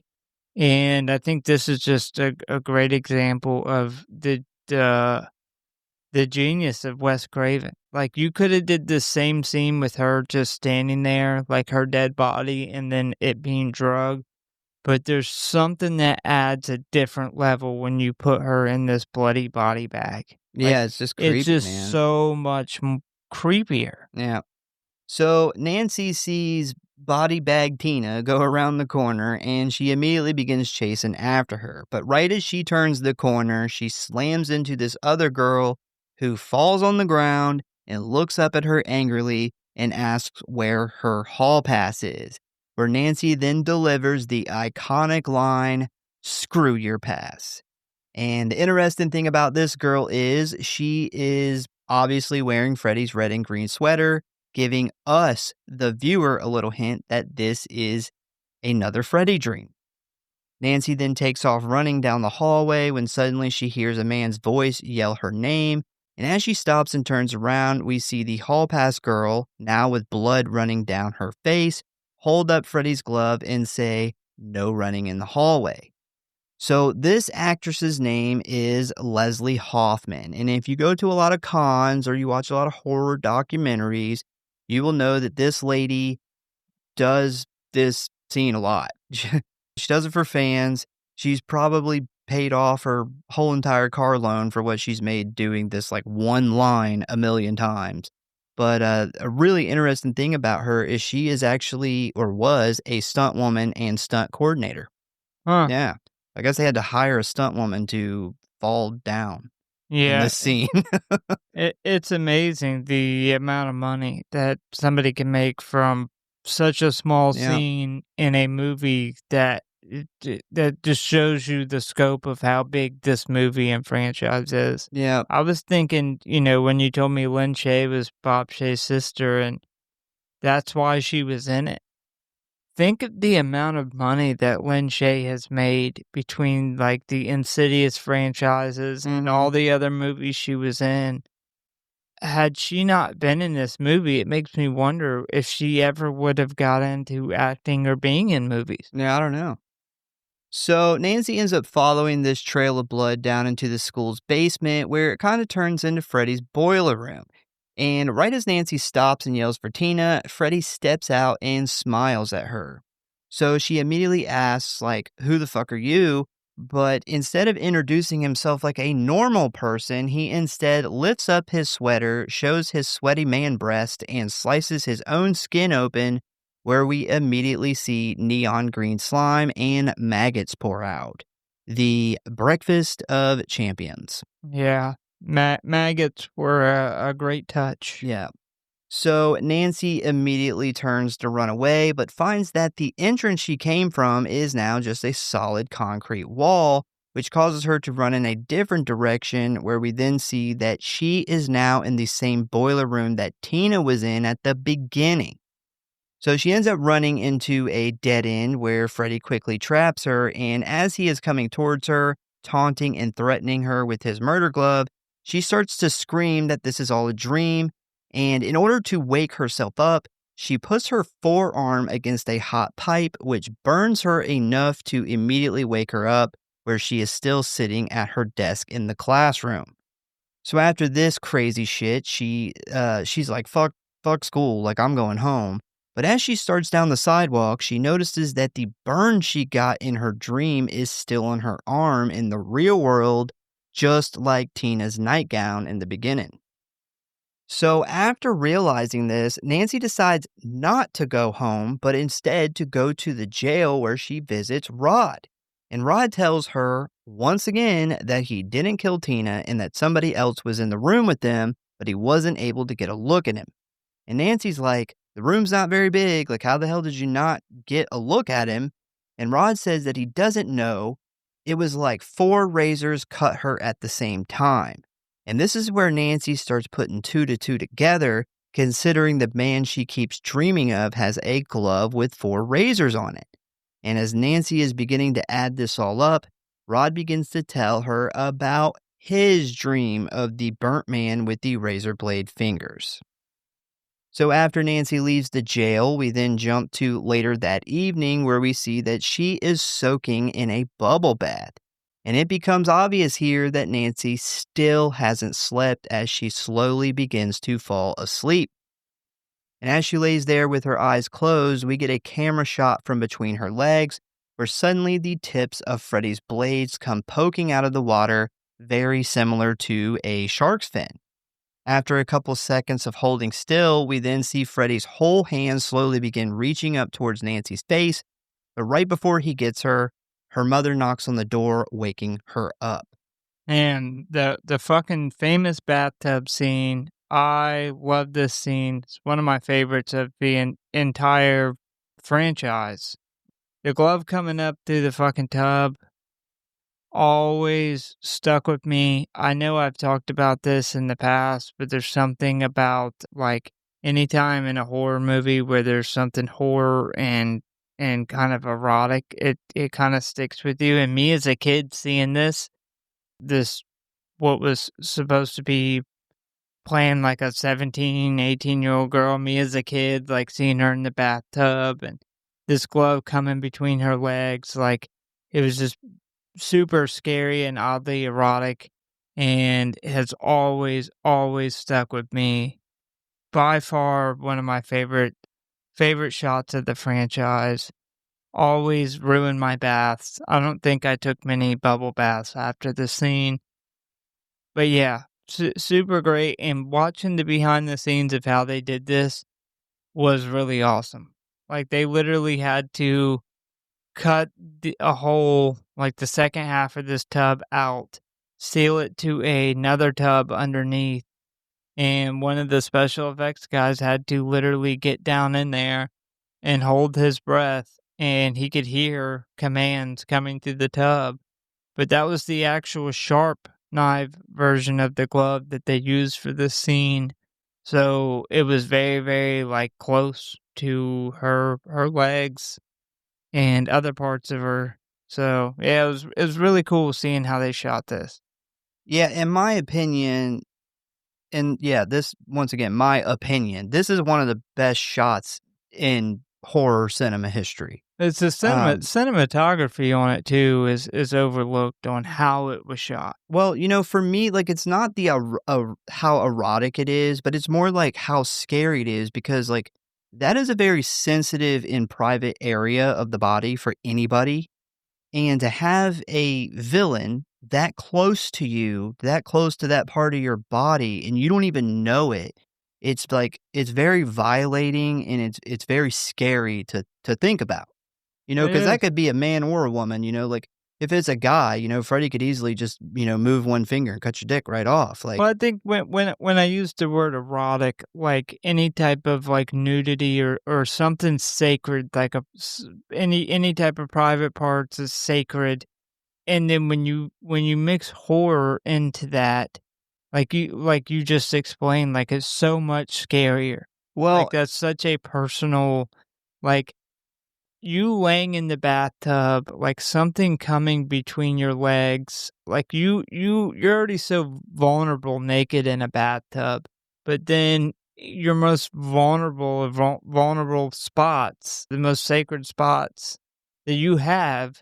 And I think this is just a great example of the genius of Wes Craven. Like you could have did the same scene with her just standing there, like her dead body, and then it being drugged. But there's something that adds a different level when you put her in this bloody body bag. Like, Yeah, it's just it's creepy, just man. so much creepier. Yeah. So Nancy sees body bag Tina go around the corner and she immediately begins chasing after her. But right as she turns the corner, she slams into this other girl who falls on the ground and looks up at her angrily and asks where her hall pass is. Where Nancy then delivers the iconic line, "Screw your pass." And the interesting thing about this girl is she is obviously wearing Freddy's red and green sweater, giving us, the viewer, a little hint that this is another Freddy dream. Nancy then takes off running down the hallway when suddenly she hears a man's voice yell her name. And as she stops and turns around, we see the hall pass girl, now with blood running down her face, hold up Freddy's glove and say, "No running in the hallway." So this actress's name is Leslie Hoffman. And if you go to a lot of cons or you watch a lot of horror documentaries, you will know that this lady does this scene a lot. She does it for fans. She's probably paid off her whole entire car loan for what she's made doing this like one line a million times. But a really interesting thing about her is she is actually or was a stunt woman and stunt coordinator. Huh. Yeah. I guess they had to hire a stunt woman to fall down in Yeah. this scene. It's amazing the amount of money that somebody can make from such a small Yeah. scene in a movie that that just shows you the scope of how big this movie and franchise is. Yeah. I was thinking, when you told me Lynn Shay was Bob Shay's sister and that's why she was in it. Think of the amount of money that Lynn Shay has made between like the Insidious franchises and all the other movies she was in. Had she not been in this movie, it makes me wonder if she ever would have got into acting or being in movies. Yeah, I don't know. So Nancy ends up following this trail of blood down into the school's basement where it kind of turns into Freddy's boiler room. And right as Nancy stops and yells for Tina, Freddy steps out and smiles at her. So she immediately asks, like, who the fuck are you? But instead of introducing himself like a normal person, he instead lifts up his sweater, shows his sweaty man breast, and slices his own skin open, where we immediately see neon green slime and maggots pour out. The breakfast of champions. Yeah. Maggots were a great touch. Yeah. So Nancy immediately turns to run away, but finds that the entrance she came from is now just a solid concrete wall, which causes her to run in a different direction, where we then see that she is now in the same boiler room that Tina was in at the beginning. So she ends up running into a dead end where Freddy quickly traps her, and as he is coming towards her, taunting and threatening her with his murder glove, she starts to scream that this is all a dream. And in order to wake herself up, she puts her forearm against a hot pipe, which burns her enough to immediately wake her up, where she is still sitting at her desk in the classroom. So after this crazy shit, she's like, fuck school, like I'm going home. But as she starts down the sidewalk, she notices that the burn she got in her dream is still on her arm in the real world, just like Tina's nightgown in the beginning. So after realizing this, Nancy decides not to go home, but instead to go to the jail where she visits Rod. And Rod tells her once again that he didn't kill Tina and that somebody else was in the room with them, but he wasn't able to get a look at him. And Nancy's like, the room's not very big. Like, how the hell did you not get a look at him? And Rod says that he doesn't know. It was like 4 razors cut her at the same time. And this is where Nancy starts putting 2 to 2 together, considering the man she keeps dreaming of has a glove with 4 razors on it. And as Nancy is beginning to add this all up, Rod begins to tell her about his dream of the burnt man with the razor blade fingers. So after Nancy leaves the jail, we then jump to later that evening, where we see that she is soaking in a bubble bath. And it becomes obvious here that Nancy still hasn't slept as she slowly begins to fall asleep. And as she lays there with her eyes closed, we get a camera shot from between her legs, where suddenly the tips of Freddy's blades come poking out of the water, very similar to a shark's fin. After a couple seconds of holding still, we then see Freddy's whole hand slowly begin reaching up towards Nancy's face, but right before he gets her, her mother knocks on the door, waking her up. And the fucking famous bathtub scene, I love this scene. It's one of my favorites of the entire franchise. The glove coming up through the fucking tub always stuck with me. I know I've talked about this in the past, but there's something about, like, anytime in a horror movie where there's something horror and kind of erotic, it kind of sticks with you. And me as a kid seeing this what was supposed to be playing like a 17, 18-year-old girl, me as a kid, like seeing her in the bathtub and this glove coming between her legs, like, it was just super scary and oddly erotic, and it has always stuck with me. By far one of my favorite shots of the franchise. Always ruined my baths. I don't think I took many bubble baths after the scene. But yeah, super great, and watching the behind the scenes of how they did this was really awesome. Like, they literally had to cut a hole, like the second half of this tub out, seal it to another tub underneath, and one of the special effects guys had to literally get down in there and hold his breath, and he could hear commands coming through the tub. But that was the actual sharp knife version of the glove that they used for this scene. So it was very, very, like, close to her legs and other parts of her. So yeah, it was really cool seeing how they shot this. Yeah, in my opinion, and yeah, this, once again, my opinion, this is one of the best shots in horror cinema history. It's the cinematography on it too is overlooked on how it was shot. Well, for me, like, it's not the how erotic it is, but it's more like how scary it is because, like, that is a very sensitive and private area of the body for anybody. And to have a villain that close to you, that close to that part of your body, and you don't even know it, it's like it's very violating and it's very scary to think about. It Because that is. could be a man or a woman, like, if it's a guy, Freddy could easily just, move one finger and cut your dick right off, like. Well, I think when I use the word erotic, like any type of like nudity or something sacred, like any type of private parts is sacred, and then when you mix horror into that, like you just explained, like it's so much scarier. Well, Like that's such a personal, like you laying in the bathtub, like something coming between your legs, like you're already so vulnerable naked in a bathtub, but then your most vulnerable of vulnerable spots, the most sacred spots that you have,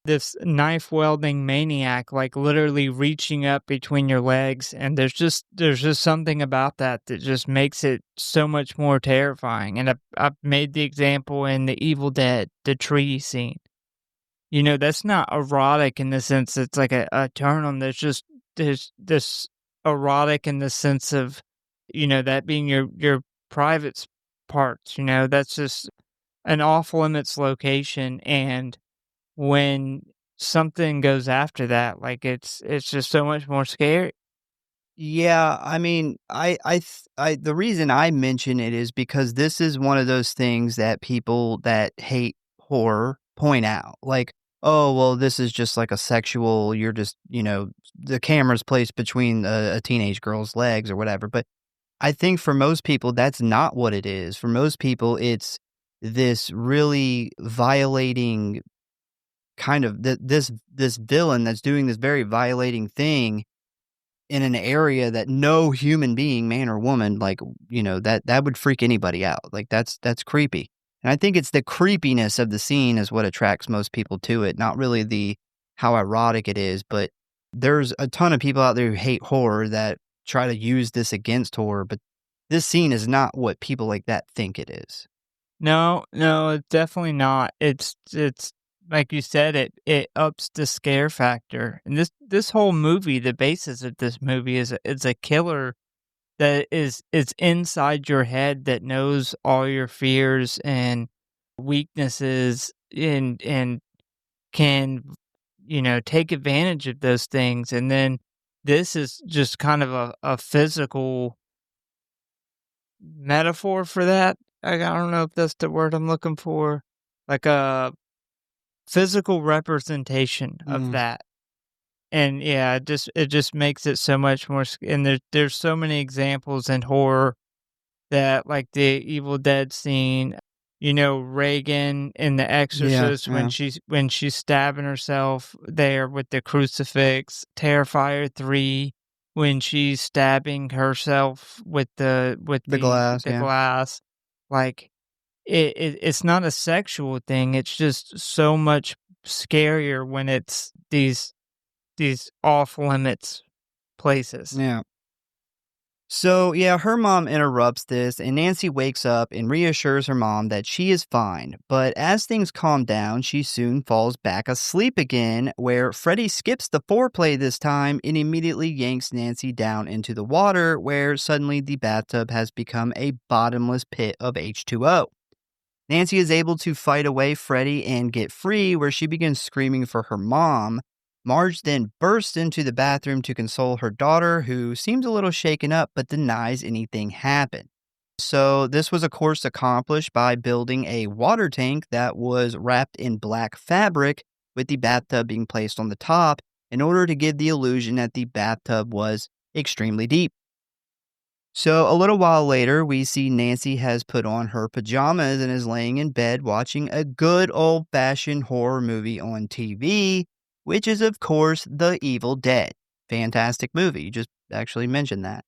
this knife wielding maniac like literally reaching up between your legs, and there's just something about that that just makes it so much more terrifying. And I've made the example in the Evil Dead, the tree scene. That's not erotic in the sense it's like a turn on. There's this erotic in the sense of that being your private parts. That's just an off limits location. And when something goes after that, like, it's just so much more scary. yeah, I mean, the reason I mention it is because this is one of those things that people that hate horror point out. Like, oh, well, this is just like a sexual, you're just, the camera's placed between a teenage girl's legs or whatever. But I think for most people, that's not what it is. For most people, it's this really violating kind of this villain that's doing this very violating thing in an area that no human being, man or woman, like, that would freak anybody out. Like, that's creepy. And I think it's the creepiness of the scene is what attracts most people to it, not really the how erotic it is. But there's a ton of people out there who hate horror that try to use this against horror, but this scene is not what people like that think it is. No, no, it's definitely not. It's like you said, it ups the scare factor. And this whole movie, the basis of this movie is a killer that is inside your head that knows all your fears and weaknesses and can take advantage of those things. And then this is just kind of a physical metaphor for that. I don't know if that's the word I'm looking for. Like a physical representation of Mm. that. And yeah, it just makes it so much more and there's so many examples in horror that, like the Evil Dead scene, Reagan in The Yeah, Exorcist yeah. when she's stabbing herself there with the crucifix, Terrifier 3 when she's stabbing herself with The glass, the yeah. glass. Like it's not a sexual thing, it's just so much scarier when it's these off limits places. Yeah. So, yeah, her mom interrupts this, and Nancy wakes up and reassures her mom that she is fine. But as things calm down, she soon falls back asleep again, where Freddy skips the foreplay this time and immediately yanks Nancy down into the water, where suddenly the bathtub has become a bottomless pit of H2O. Nancy is able to fight away Freddy and get free, where she begins screaming for her mom. Marge then bursts into the bathroom to console her daughter, who seems a little shaken up but denies anything happened. So, this was, of course, accomplished by building a water tank that was wrapped in black fabric, with the bathtub being placed on the top in order to give the illusion that the bathtub was extremely deep. So, a little while later, we see Nancy has put on her pajamas and is laying in bed watching a good old fashioned horror movie on TV, which is, of course, The Evil Dead. Fantastic movie. You just actually mentioned that.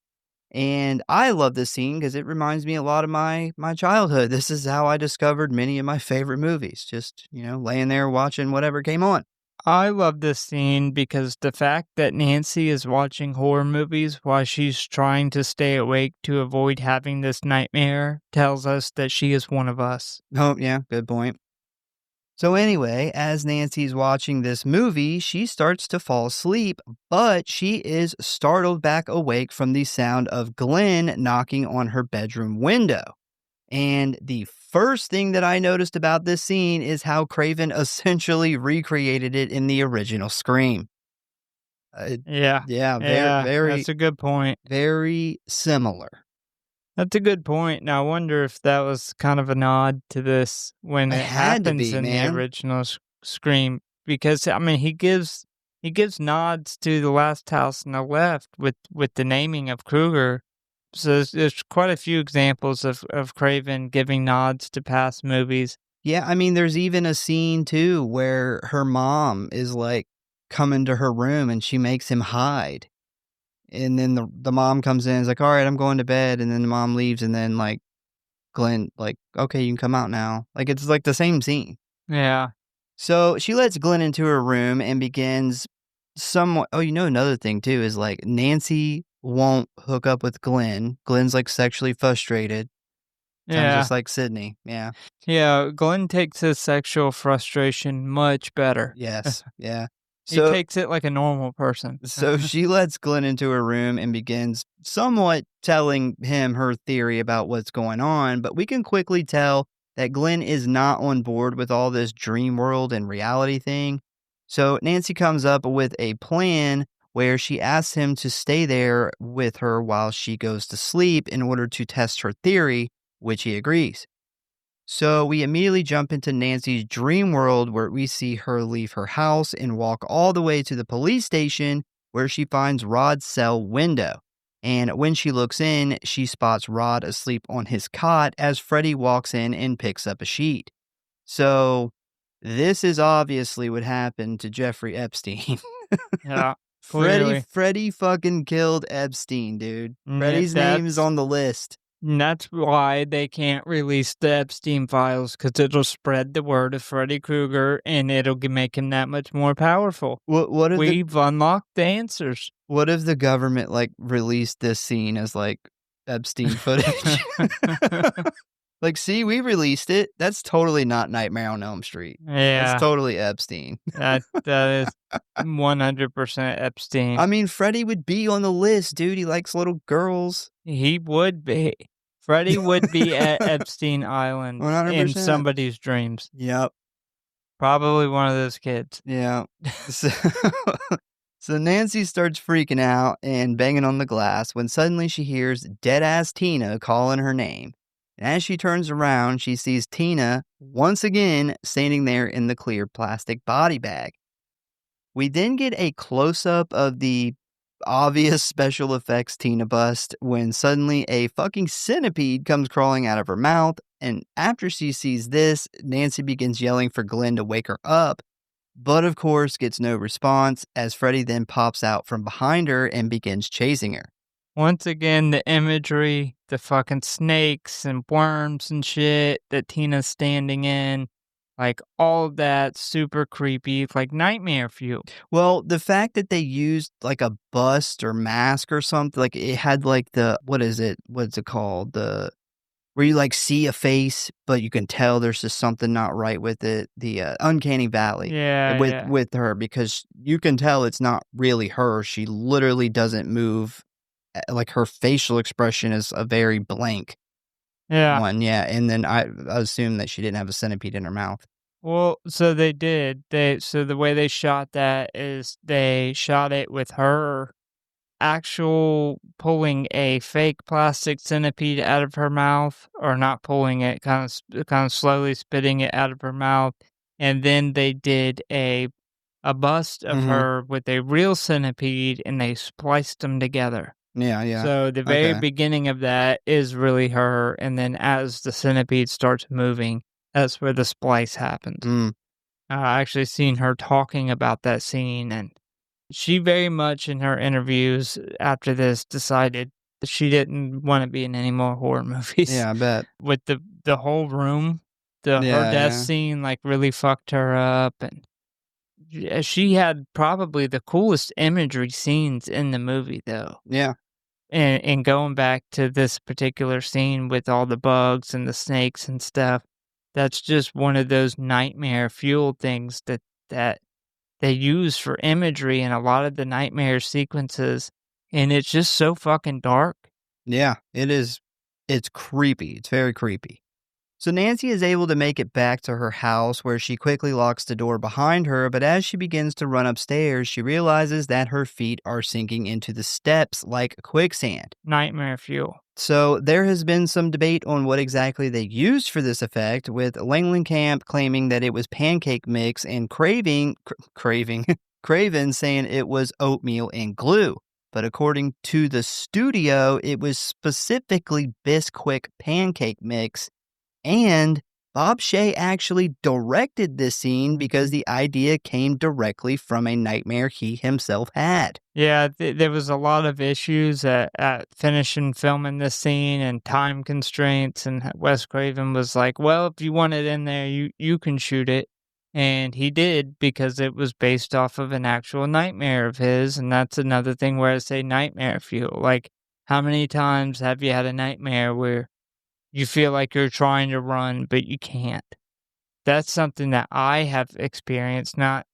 And I love this scene because it reminds me a lot of my childhood. This is how I discovered many of my favorite movies. Just, laying there watching whatever came on. I love this scene because the fact that Nancy is watching horror movies while she's trying to stay awake to avoid having this nightmare tells us that she is one of us. Oh, yeah, good point. So anyway, as Nancy's watching this movie, she starts to fall asleep, but she is startled back awake from the sound of Glenn knocking on her bedroom window. And the first thing that I noticed about this scene is how Craven essentially recreated it in the original Scream. Yeah, very, that's a good point. very similar. That's a good point. Now, I wonder if that was kind of a nod to this when it had to happens be, in man. the original Scream, because he gives nods to The Last House on the Left with the naming of Krueger. So there's quite a few examples of Craven giving nods to past movies. Yeah, there's even a scene too where her mom is like coming to her room and she makes him hide. And then the mom comes in and is like, all right, I'm going to bed. And then the mom leaves. And then like Glenn, like, okay, you can come out now. Like, it's like the same scene. Yeah. So she lets Glenn into her room and begins somewhat. Oh, another thing too is like Nancy won't hook up with Glenn. Glenn's like sexually frustrated. Kind of just like Sydney. Yeah. Yeah. Glenn takes his sexual frustration much better. Yes. Yeah. He takes it like a normal person. So she lets Glenn into her room and begins somewhat telling him her theory about what's going on, but we can quickly tell that Glenn is not on board with all this dream world and reality thing. So Nancy comes up with a plan where she asks him to stay there with her while she goes to sleep in order to test her theory, which he agrees. So we immediately jump into Nancy's dream world where we see her leave her house and walk all the way to the police station where she finds Rod's cell window. And when she looks in, she spots Rod asleep on his cot as Freddy walks in and picks up a sheet. So this is obviously what happened to Jeffrey Epstein. Yeah. Clearly. Freddy fucking killed Epstein, dude. Freddy's name is on the list. And that's why they can't release the Epstein files, because it'll spread the word of Freddy Krueger, and it'll make him that much more powerful. We've unlocked the answers. What if the government, like, released this scene as, like, Epstein footage? Like, see, we released it. That's totally not Nightmare on Elm Street. Yeah. That's totally Epstein. That is 100% Epstein. Freddy would be on the list, dude. He likes little girls. He would be. Freddy would be at Epstein Island 100%. in somebody's dreams. Yep. Probably one of those kids. Yeah. So Nancy starts freaking out and banging on the glass when suddenly she hears dead-ass Tina calling her name. And as she turns around, she sees Tina once again standing there in the clear plastic body bag. We then get a close-up of the obvious special effects Tina bust when suddenly a fucking centipede comes crawling out of her mouth. And after she sees this, Nancy begins yelling for Glenn to wake her up, but of course gets no response as Freddy then pops out from behind her and begins chasing her. Once again, the imagery, the fucking snakes and worms and shit that Tina's standing in, like all of that super creepy, like nightmare fuel. Well, the fact that they used like a bust or mask or something, like it had like what's it called? Where you like see a face, but you can tell there's just something not right with it. The uncanny valley with her, because you can tell it's not really her. She literally doesn't move. Like her facial expression is a very blank one. Yeah. And then I assume that she didn't have a centipede in her mouth. Well, so they did. So the way they shot that is they shot it with her actual pulling a fake plastic centipede out of her mouth, or not pulling it, kind of slowly spitting it out of her mouth. And then they did a bust of her with a real centipede, and they spliced them together. Yeah. So the very beginning of that is really her, and then as the centipede starts moving, that's where the splice happens. I actually seen her talking about that scene, and she very much in her interviews after this decided She didn't want to be in any more horror movies. Yeah, I bet. With the whole room, her Yeah, death yeah. scene, like, really fucked her up, and she had probably the coolest imagery scenes in the movie, though. Yeah. And going back to this particular scene with all the bugs and the snakes and stuff, that's just one of those nightmare fuel things that they use for imagery in a lot of the nightmare sequences, and it's just so fucking dark. Yeah, it is. It's creepy. It's very creepy. So Nancy is able to make it back to her house where she quickly locks the door behind her, but as she begins to run upstairs, she realizes that her feet are sinking into the steps like quicksand. Nightmare fuel. So there has been some debate on what exactly they used for this effect, with Langlenkamp claiming that it was pancake mix and Craven saying it was oatmeal and glue. But according to the studio, it was specifically Bisquick pancake mix. And Bob Shea actually directed this scene because the idea came directly from a nightmare he himself had. Yeah, there was a lot of issues at finishing filming this scene and time constraints, and Wes Craven was like, well, if you want it in there, you can shoot it. And he did, because it was based off of an actual nightmare of his, and that's another thing where I say nightmare fuel. Like, how many times have you had a nightmare where you feel like you're trying to run, but you can't? That's something that I have experienced, not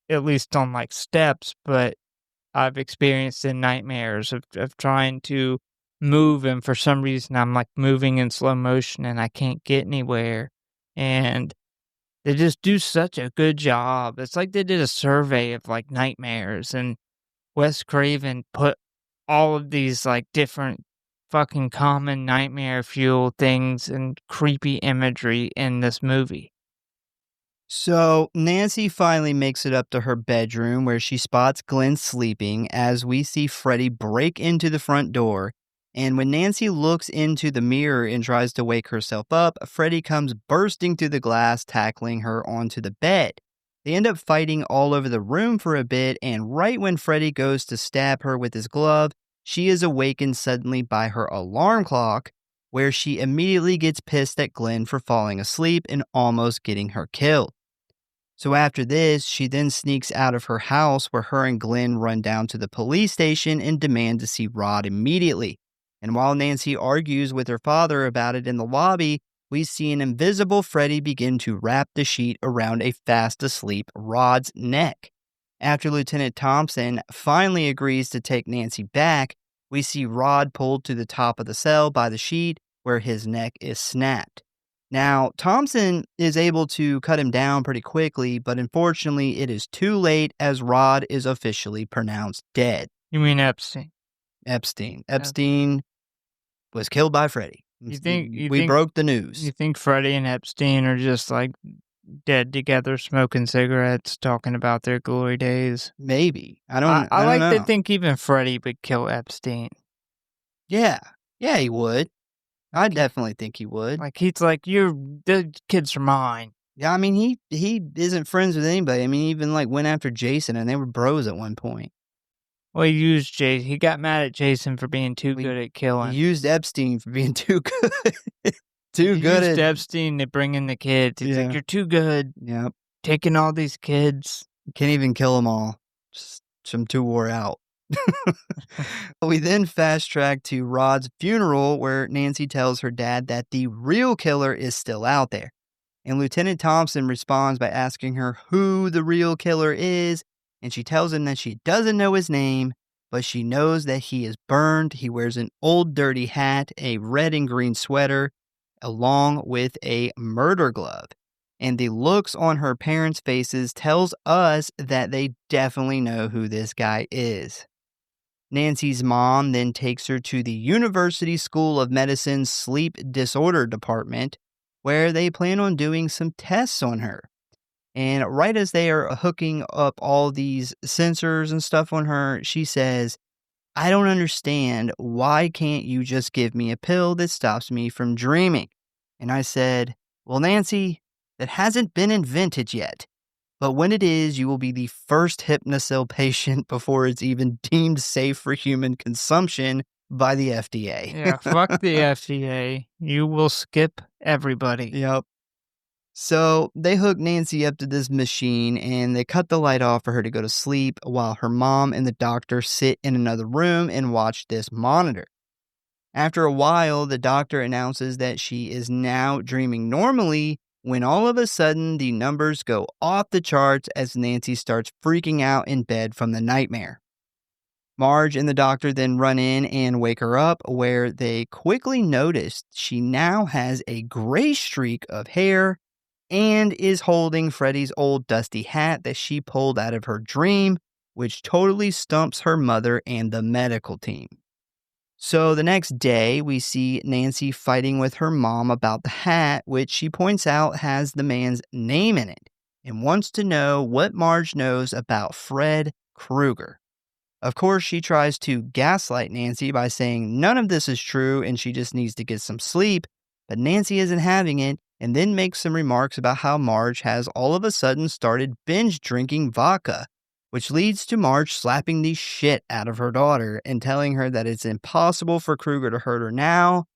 at least on, like, steps, but I've experienced in nightmares of trying to move, and for some reason, I'm, like, moving in slow motion, and I can't get anywhere, and they just do such a good job. It's like they did a survey of, like, nightmares, and Wes Craven put all of these, like, different fucking common nightmare fuel things and creepy imagery in this movie. So Nancy finally makes it up to her bedroom where she spots Glenn sleeping as we see Freddy break into the front door. And when Nancy looks into the mirror and tries to wake herself up, Freddy comes bursting through the glass, tackling her onto the bed. They end up fighting all over the room for a bit, and right when Freddy goes to stab her with his glove, she is awakened suddenly by her alarm clock, where she immediately gets pissed at Glenn for falling asleep and almost getting her killed. So after this, she then sneaks out of her house, where her and Glenn run down to the police station and demand to see Rod immediately. And while Nancy argues with her father about it in the lobby, we see an invisible Freddy begin to wrap the sheet around a fast asleep Rod's neck. After Lieutenant Thompson finally agrees to take Nancy back, we see Rod pulled to the top of the cell by the sheet where his neck is snapped. Now, Thompson is able to cut him down pretty quickly, but unfortunately it is too late as Rod is officially pronounced dead. You mean Epstein? Epstein was killed by Freddy. We broke the news. You think Freddy and Epstein are just, like, dead together, smoking cigarettes, talking about their glory days? Maybe. I I don't know. to think even Freddy would kill Epstein. Yeah, he would. I definitely think he would. Like, he's like, the kids are mine. Yeah, I mean, he isn't friends with anybody. I mean, he even, like, went after Jason, and they were bros at one point. Well, he used Jason. He got mad at Jason for being too good at killing. He used Epstein for being too good. He used Epstein to bring in the kids. He's like, you're too good. Yep. Taking all these kids. Can't even kill them all. Just some too wore out. We then fast track to Rod's funeral, where Nancy tells her dad that the real killer is still out there. And Lieutenant Thompson responds by asking her who the real killer is, and she tells him that she doesn't know his name, but she knows that he is burned. He wears an old dirty hat, a red and green sweater, along with a murder glove. And the looks on her parents' faces tells us that they definitely know who this guy is. Nancy's mom then takes her to the University School of Medicine's sleep disorder department, where they plan on doing some tests on her. And right as they are hooking up all these sensors and stuff on her, she says, I don't understand. Why can't you just give me a pill that stops me from dreaming? And I said, well, Nancy, that hasn't been invented yet. But when it is, you will be the first Hypnocil patient before it's even deemed safe for human consumption, by the FDA. Yeah, fuck the FDA. You will skip everybody. Yep. So they hook Nancy up to this machine and they cut the light off for her to go to sleep while her mom and the doctor sit in another room and watch this monitor. After a while, the doctor announces that she is now dreaming normally when all of a sudden the numbers go off the charts as Nancy starts freaking out in bed from the nightmare. Marge and the doctor then run in and wake her up, where they quickly notice she now has a gray streak of hair and is holding Freddy's old dusty hat that she pulled out of her dream, which totally stumps her mother and the medical team. So the next day, we see Nancy fighting with her mom about the hat, which she points out has the man's name in it, and wants to know what Marge knows about Fred Krueger. Of course, she tries to gaslight Nancy by saying none of this is true and she just needs to get some sleep, but Nancy isn't having it and then makes some remarks about how Marge has all of a sudden started binge drinking vodka, which leads to Marge slapping the shit out of her daughter and telling her that it's impossible for Krueger to hurt her now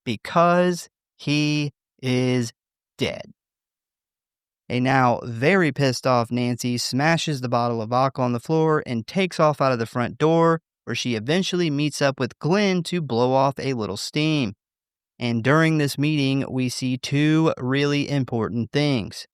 because he is dead. A now very pissed off Nancy smashes the bottle of vodka on the floor and takes off out of the front door, where she eventually meets up with Glenn to blow off a little steam. And during this meeting, we see two really important things.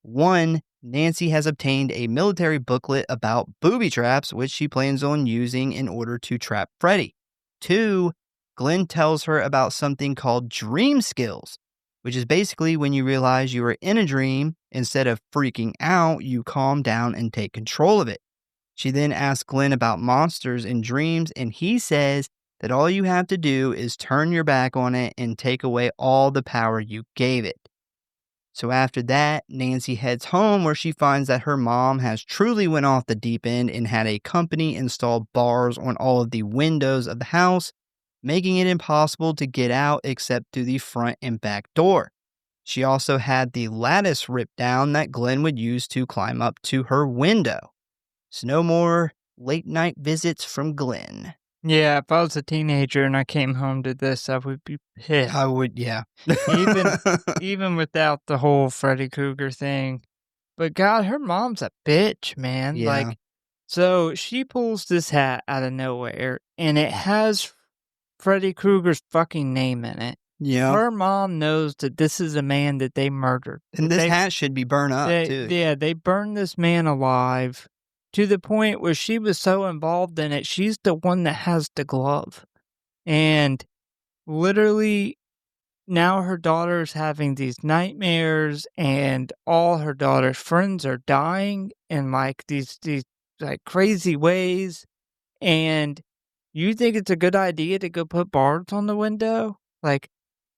One, Nancy has obtained a military booklet about booby traps, which she plans on using in order to trap Freddy. Two, Glenn tells her about something called dream skills, which is basically when you realize you are in a dream, instead of freaking out, you calm down and take control of it. She then asks Glenn about monsters in dreams, and he says that all you have to do is turn your back on it and take away all the power you gave it. So after that, Nancy heads home, where she finds that her mom has truly went off the deep end and had a company install bars on all of the windows of the house, making it impossible to get out except through the front and back door. She also had the lattice ripped down that Glenn would use to climb up to her window. So no more late night visits from Glenn. Yeah, if I was a teenager and I came home to this, I would be pissed. I would, yeah. even without the whole Freddy Krueger thing. But God, her mom's a bitch, man. Yeah. Like, so she pulls this hat out of nowhere, and it has Freddy Krueger's fucking name in it. Yeah. Her mom knows that this is a man that they murdered. And this hat should be burned up, too. Yeah, they burned this man alive to the point where she was so involved in it, she's the one that has the glove. And literally, now her daughter's having these nightmares, and all her daughter's friends are dying in like these like crazy ways. And you think it's a good idea to go put bars on the window? Like,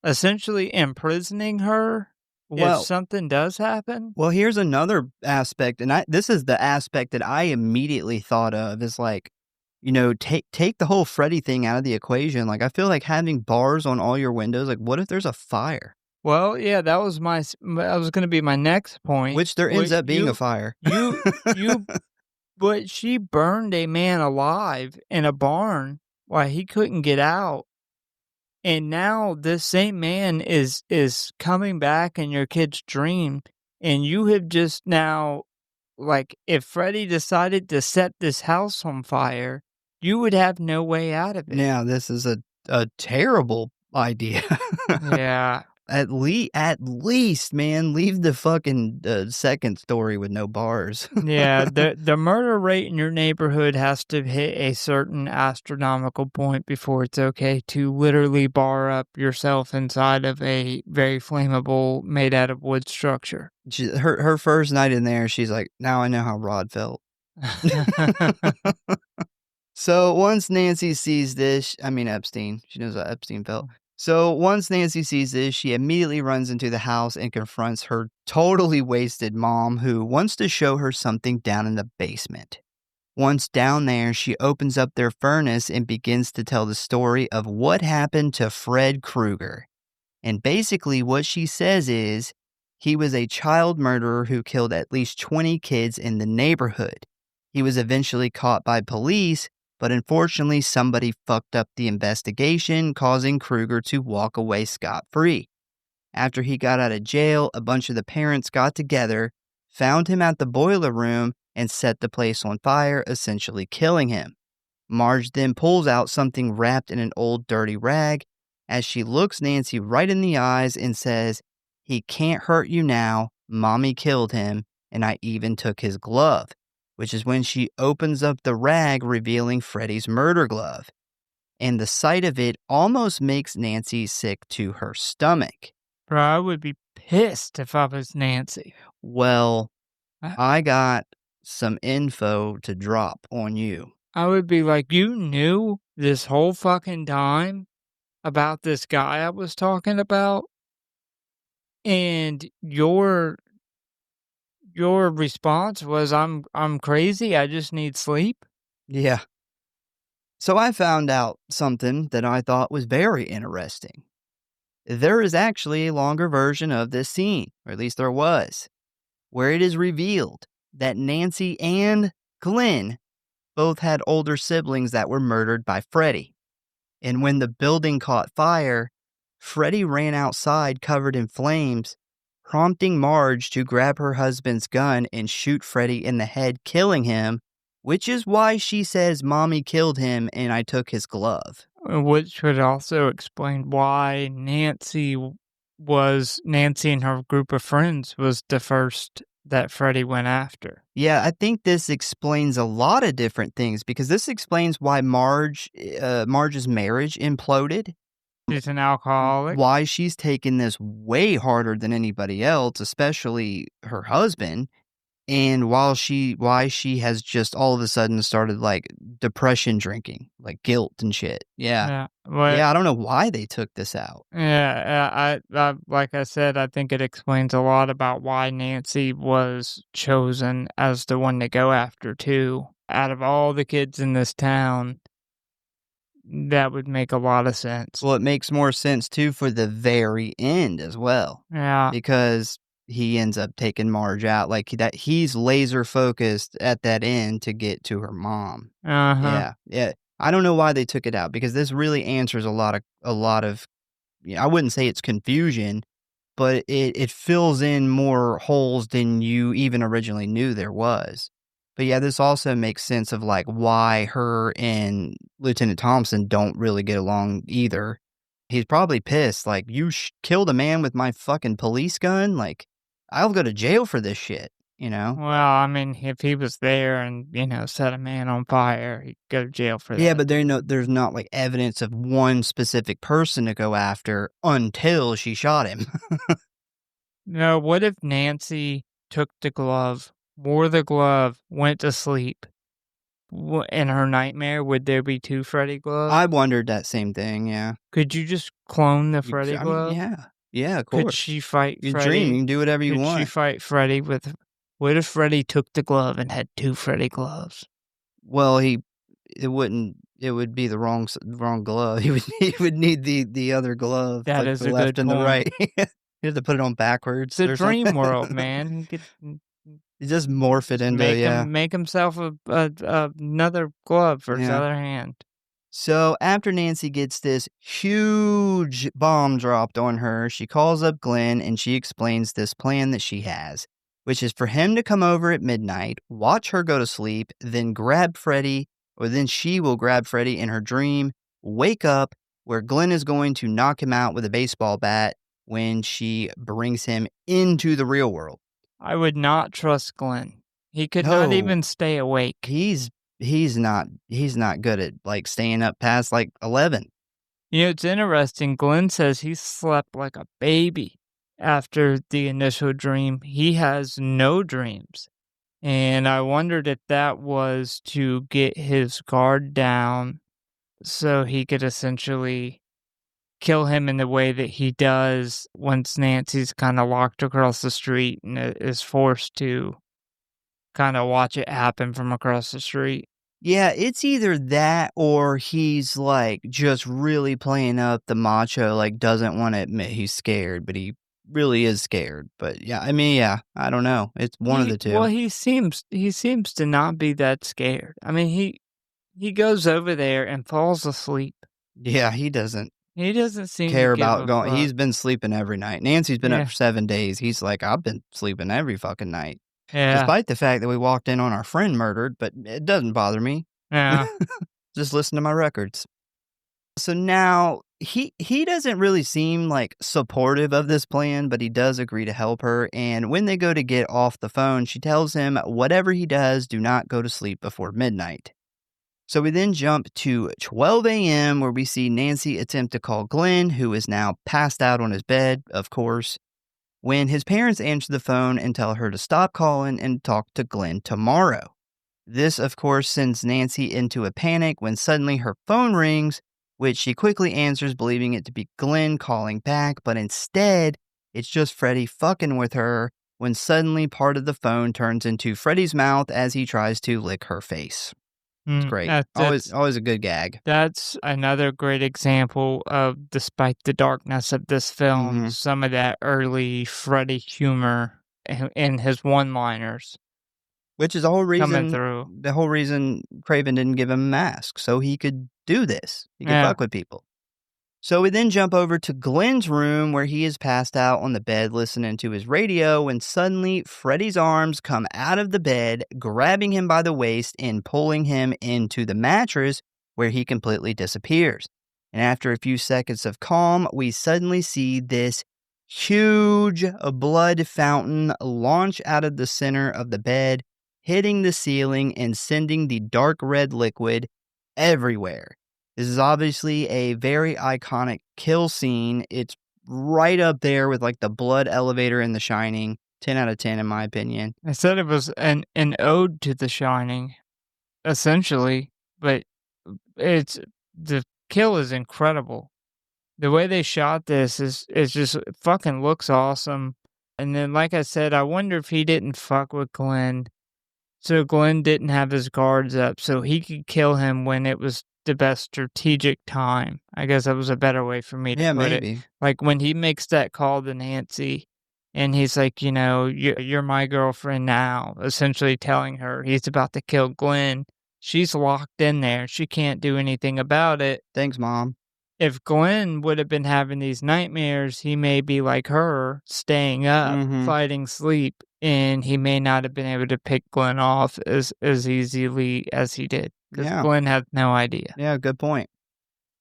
essentially imprisoning her if something does happen? Well, here's another aspect, and this is the aspect that I immediately thought of, is like, you know, take the whole Freddy thing out of the equation. Like, I feel like having bars on all your windows, like, what if there's a fire? Well, yeah, that was going to be my next point. Which there ends up being a fire. But she burned a man alive in a barn while he couldn't get out. And now this same man is coming back in your kid's dream, and you have just now, like, if Freddy decided to set this house on fire, you would have no way out of it. Now, this is a terrible idea. Yeah. At least, man, leave the fucking second story with no bars. Yeah, the murder rate in your neighborhood has to hit a certain astronomical point before it's okay to literally bar up yourself inside of a very flammable, made out of wood structure. Her first night in there, she's like, now I know how Rod felt. So once Nancy sees this, Epstein, she knows how Epstein felt. So once Nancy sees this, she immediately runs into the house and confronts her totally wasted mom, who wants to show her something down in the basement. Once down there, she opens up their furnace and begins to tell the story of what happened to Fred Krueger. And basically what she says is, he was a child murderer who killed at least 20 kids in the neighborhood. He was eventually caught by police, but unfortunately somebody fucked up the investigation, causing Krueger to walk away scot-free. After he got out of jail, a bunch of the parents got together, found him at the boiler room, and set the place on fire, essentially killing him. Marge then pulls out something wrapped in an old dirty rag as she looks Nancy right in the eyes and says, "He can't hurt you now. Mommy killed him, and I even took his glove," which is when she opens up the rag, revealing Freddy's murder glove. And the sight of it almost makes Nancy sick to her stomach. Bro, I would be pissed if I was Nancy. Well, I got some info to drop on you. I would be like, you knew this whole fucking time about this guy I was talking about? And your response was, I'm crazy, I just need sleep? Yeah. So I found out something that I thought was very interesting. There is actually a longer version of this scene, or at least there was, where it is revealed that Nancy and Glenn both had older siblings that were murdered by Freddy. And when the building caught fire, Freddy ran outside covered in flames, prompting Marge to grab her husband's gun and shoot Freddy in the head, killing him, which is why she says, "Mommy killed him and I took his glove." Which would also explain why Nancy and her group of friends was the first that Freddy went after. Yeah, I think this explains a lot of different things, because this explains why Marge's marriage imploded. She's an alcoholic. Why she's taken this way harder than anybody else, especially her husband. And why she has just all of a sudden started like depression drinking, like guilt and shit. Yeah. I don't know why they took this out. Yeah, I like I said, I think it explains a lot about why Nancy was chosen as the one to go after too. Out of all the kids in this town, that would make a lot of sense. Well, it makes more sense too for the very end as well. Yeah. Because he ends up taking Marge out, like that. He's laser focused at that end to get to her mom. Uh-huh. Yeah. I don't know why they took it out, because this really answers a lot of. I wouldn't say it's confusion, but it fills in more holes than you even originally knew there was. But yeah, this also makes sense of like why her and Lieutenant Thompson don't really get along either. He's probably pissed, like, you killed a man with my fucking police gun? Like, I'll go to jail for this shit, you know? Well, I mean, if he was there and, set a man on fire, he'd go to jail for that. Yeah, but there's not, like, evidence of one specific person to go after until she shot him. No, what if Nancy took the glove, wore the glove, went to sleep? In her nightmare, would there be two Freddy gloves? I wondered that same thing, yeah. Could you just clone the Freddy glove? Yeah, of course. Could she fight Your Freddy? dream, you can do whatever you want. Could she fight Freddy with... What if Freddy took the glove and had two Freddy gloves? Well, it would be the wrong glove. He would need the other glove. That like is the a left good and the point. right. You have to put it on backwards. It's a dream world, man. He could you just morph it into, make himself another glove for his other hand. So after Nancy gets this huge bomb dropped on her, she calls up Glenn and she explains this plan that she has, which is for him to come over at midnight, watch her go to sleep, then grab Freddy, or then she will grab Freddy in her dream, wake up, where Glenn is going to knock him out with a baseball bat when she brings him into the real world. I would not trust Glenn. He could not even stay awake. He's not good at like staying up past like 11. It's interesting. Glenn says he slept like a baby after the initial dream. He has no dreams. And I wondered if that was to get his guard down so he could essentially kill him in the way that he does once Nancy's kind of walked across the street and is forced to kind of watch it happen from across the street. Yeah, it's either that or he's like just really playing up the macho, like doesn't want to admit he's scared, but he really is scared. But yeah, I mean, I don't know. It's one of the two. Well, he seems to not be that scared. I mean, He goes over there and falls asleep. Yeah, he doesn't He doesn't seem care to give about a going. fuck. He's been sleeping every night. Nancy's been up Yeah. for 7 days. He's like, I've been sleeping every fucking night. Yeah. Despite the fact that we walked in on our friend murdered, but it doesn't bother me. Yeah. Just listen to my records. So now he doesn't really seem like supportive of this plan, but he does agree to help her. And when they go to get off the phone, she tells him, whatever he does, do not go to sleep before midnight. So we then jump to 12 a.m. where we see Nancy attempt to call Glenn, who is now passed out on his bed, of course, when his parents answer the phone and tell her to stop calling and talk to Glenn tomorrow. This, of course, sends Nancy into a panic when suddenly her phone rings, which she quickly answers, believing it to be Glenn calling back, but instead, it's just Freddy fucking with her when suddenly part of the phone turns into Freddy's mouth as he tries to lick her face. It's great. Always a good gag. That's another great example of, despite the darkness of this film, some of that early Freddy humor in his one-liners. Which is the whole coming through. The whole reason Craven didn't give him a mask, so he could do this. He could fuck with people. So we then jump over to Glenn's room where he is passed out on the bed listening to his radio when suddenly Freddy's arms come out of the bed, grabbing him by the waist and pulling him into the mattress where he completely disappears. And after a few seconds of calm, we suddenly see this huge blood fountain launch out of the center of the bed, hitting the ceiling and sending the dark red liquid everywhere. This is obviously a very iconic kill scene. It's right up there with like the blood elevator in The Shining. 10 out of 10 in my opinion. I said it was an ode to The Shining, essentially, but the kill is incredible. The way they shot this is just fucking looks awesome. And then, like I said, I wonder if he didn't fuck with Glenn. So Glenn didn't have his guards up, so he could kill him when it was the best strategic time. I guess that was a better way for me to put it. Like when he makes that call to Nancy, and he's like, you're my girlfriend now, essentially telling her he's about to kill Glenn. She's locked in there. She can't do anything about it. Thanks, Mom. If Glenn would have been having these nightmares, he may be like her, staying up, fighting sleep, and he may not have been able to pick Glenn off as easily as he did. Because Glenn had no idea. Yeah, good point.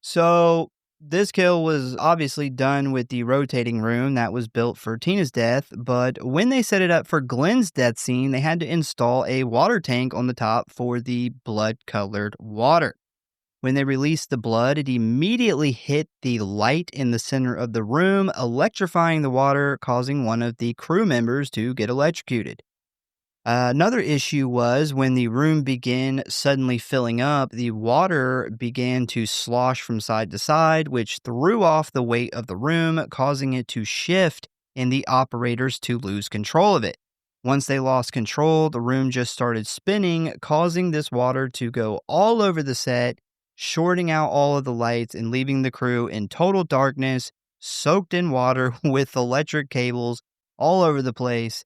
So this kill was obviously done with the rotating room that was built for Tina's death, but when they set it up for Glenn's death scene, they had to install a water tank on the top for the blood-colored water. When they released the blood, it immediately hit the light in the center of the room, electrifying the water, causing one of the crew members to get electrocuted. Another issue was when the room began suddenly filling up, the water began to slosh from side to side, which threw off the weight of the room, causing it to shift and the operators to lose control of it. Once they lost control, the room just started spinning, causing this water to go all over the set, shorting out all of the lights and leaving the crew in total darkness, soaked in water with electric cables all over the place.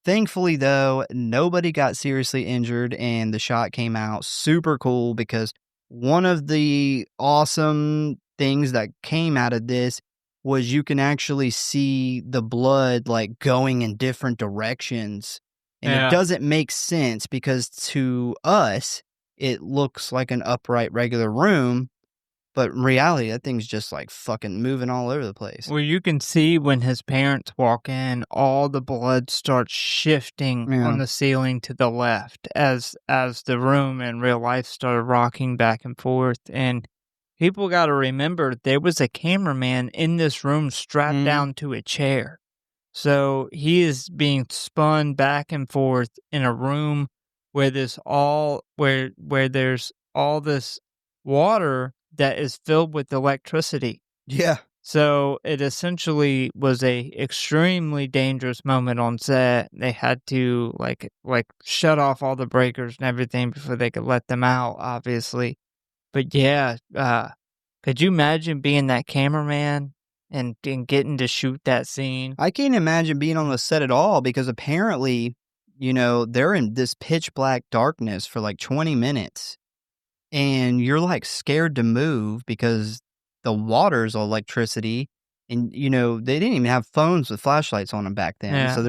Thankfully, though, nobody got seriously injured and the shot came out super cool because one of the awesome things that came out of this was you can actually see the blood like going in different directions. And it doesn't make sense because to us, it looks like an upright regular room, but in reality, that thing's just like fucking moving all over the place. Well, you can see when his parents walk in, all the blood starts shifting on the ceiling to the left as the room in real life started rocking back and forth. And people got to remember there was a cameraman in this room strapped down to a chair. So he is being spun back and forth in a room where there's all this water that is filled with electricity. Yeah. So it essentially was a extremely dangerous moment on set. They had to like shut off all the breakers and everything before they could let them out, obviously. But yeah, could you imagine being that cameraman and getting to shoot that scene? I can't imagine being on the set at all because apparently, they're in this pitch black darkness for like 20 minutes. and you're like scared to move because the water's electricity, and they didn't even have phones with flashlights on them back then, so Yeah.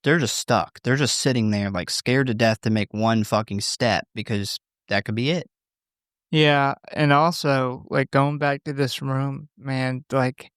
they're just stuck. They're just sitting there like scared to death to make one fucking step because that could be it. Yeah, and also, like, going back to this room, man, like,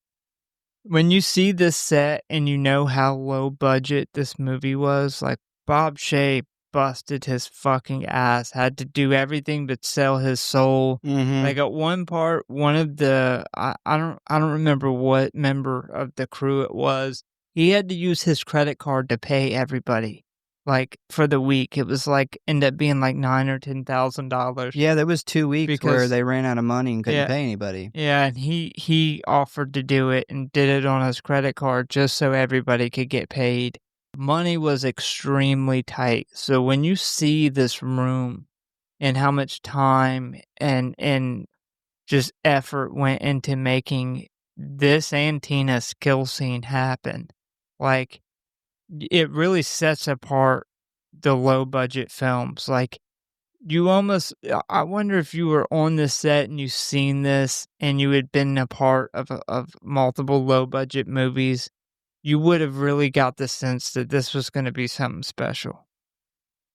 when you see this set and you know how low budget this movie was, like, Bob Shea busted his fucking ass, had to do everything but sell his soul. Mm-hmm. Like, at one part, one of the I don't remember what member of the crew it was, he had to use his credit card to pay everybody, like, for the week. It was, like, ended up being, like, $9,000 or $10,000 Yeah, there was 2 weeks where because they ran out of money and couldn't yeah. pay anybody. Yeah, and he offered to do it and did it on his credit card just so everybody could get paid. Money was extremely tight. So when you see this room and how much time and just effort went into making this and Tina's kill scene happen, like it really sets apart the low budget films. Like you almost I wonder if you were on this set and you seen this and you had been a part of multiple low budget movies, you would have really got the sense that this was gonna be something special.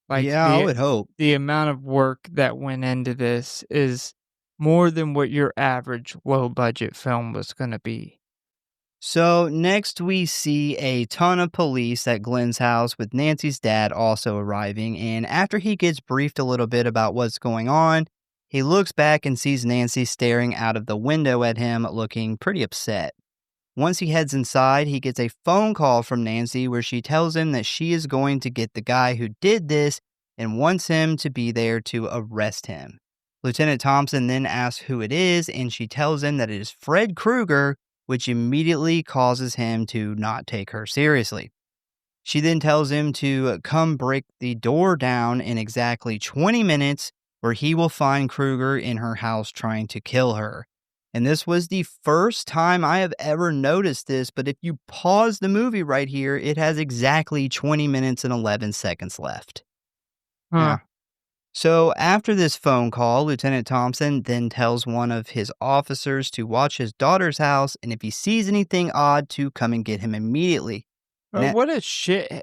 Like, Yeah, I would hope. the amount of work that went into this is more than what your average low budget film was gonna be. So next we see a ton of police at Glenn's house with Nancy's dad also arriving, and after he gets briefed a little bit about what's going on, he looks back and sees Nancy staring out of the window at him looking pretty upset. Once he heads inside, he gets a phone call from Nancy where she tells him that she is going to get the guy who did this and wants him to be there to arrest him. Lieutenant Thompson then asks who it is, and she tells him that it is Fred Krueger, which immediately causes him to not take her seriously. She then tells him to come break the door down in exactly 20 minutes, where he will find Krueger in her house trying to kill her. And this was the first time I have ever noticed this, but if you pause the movie right here, it has exactly 20 minutes and 11 seconds left. Huh. Yeah. So after this phone call, Lieutenant Thompson then tells one of his officers to watch his daughter's house, and if he sees anything odd, to come and get him immediately. And at- What a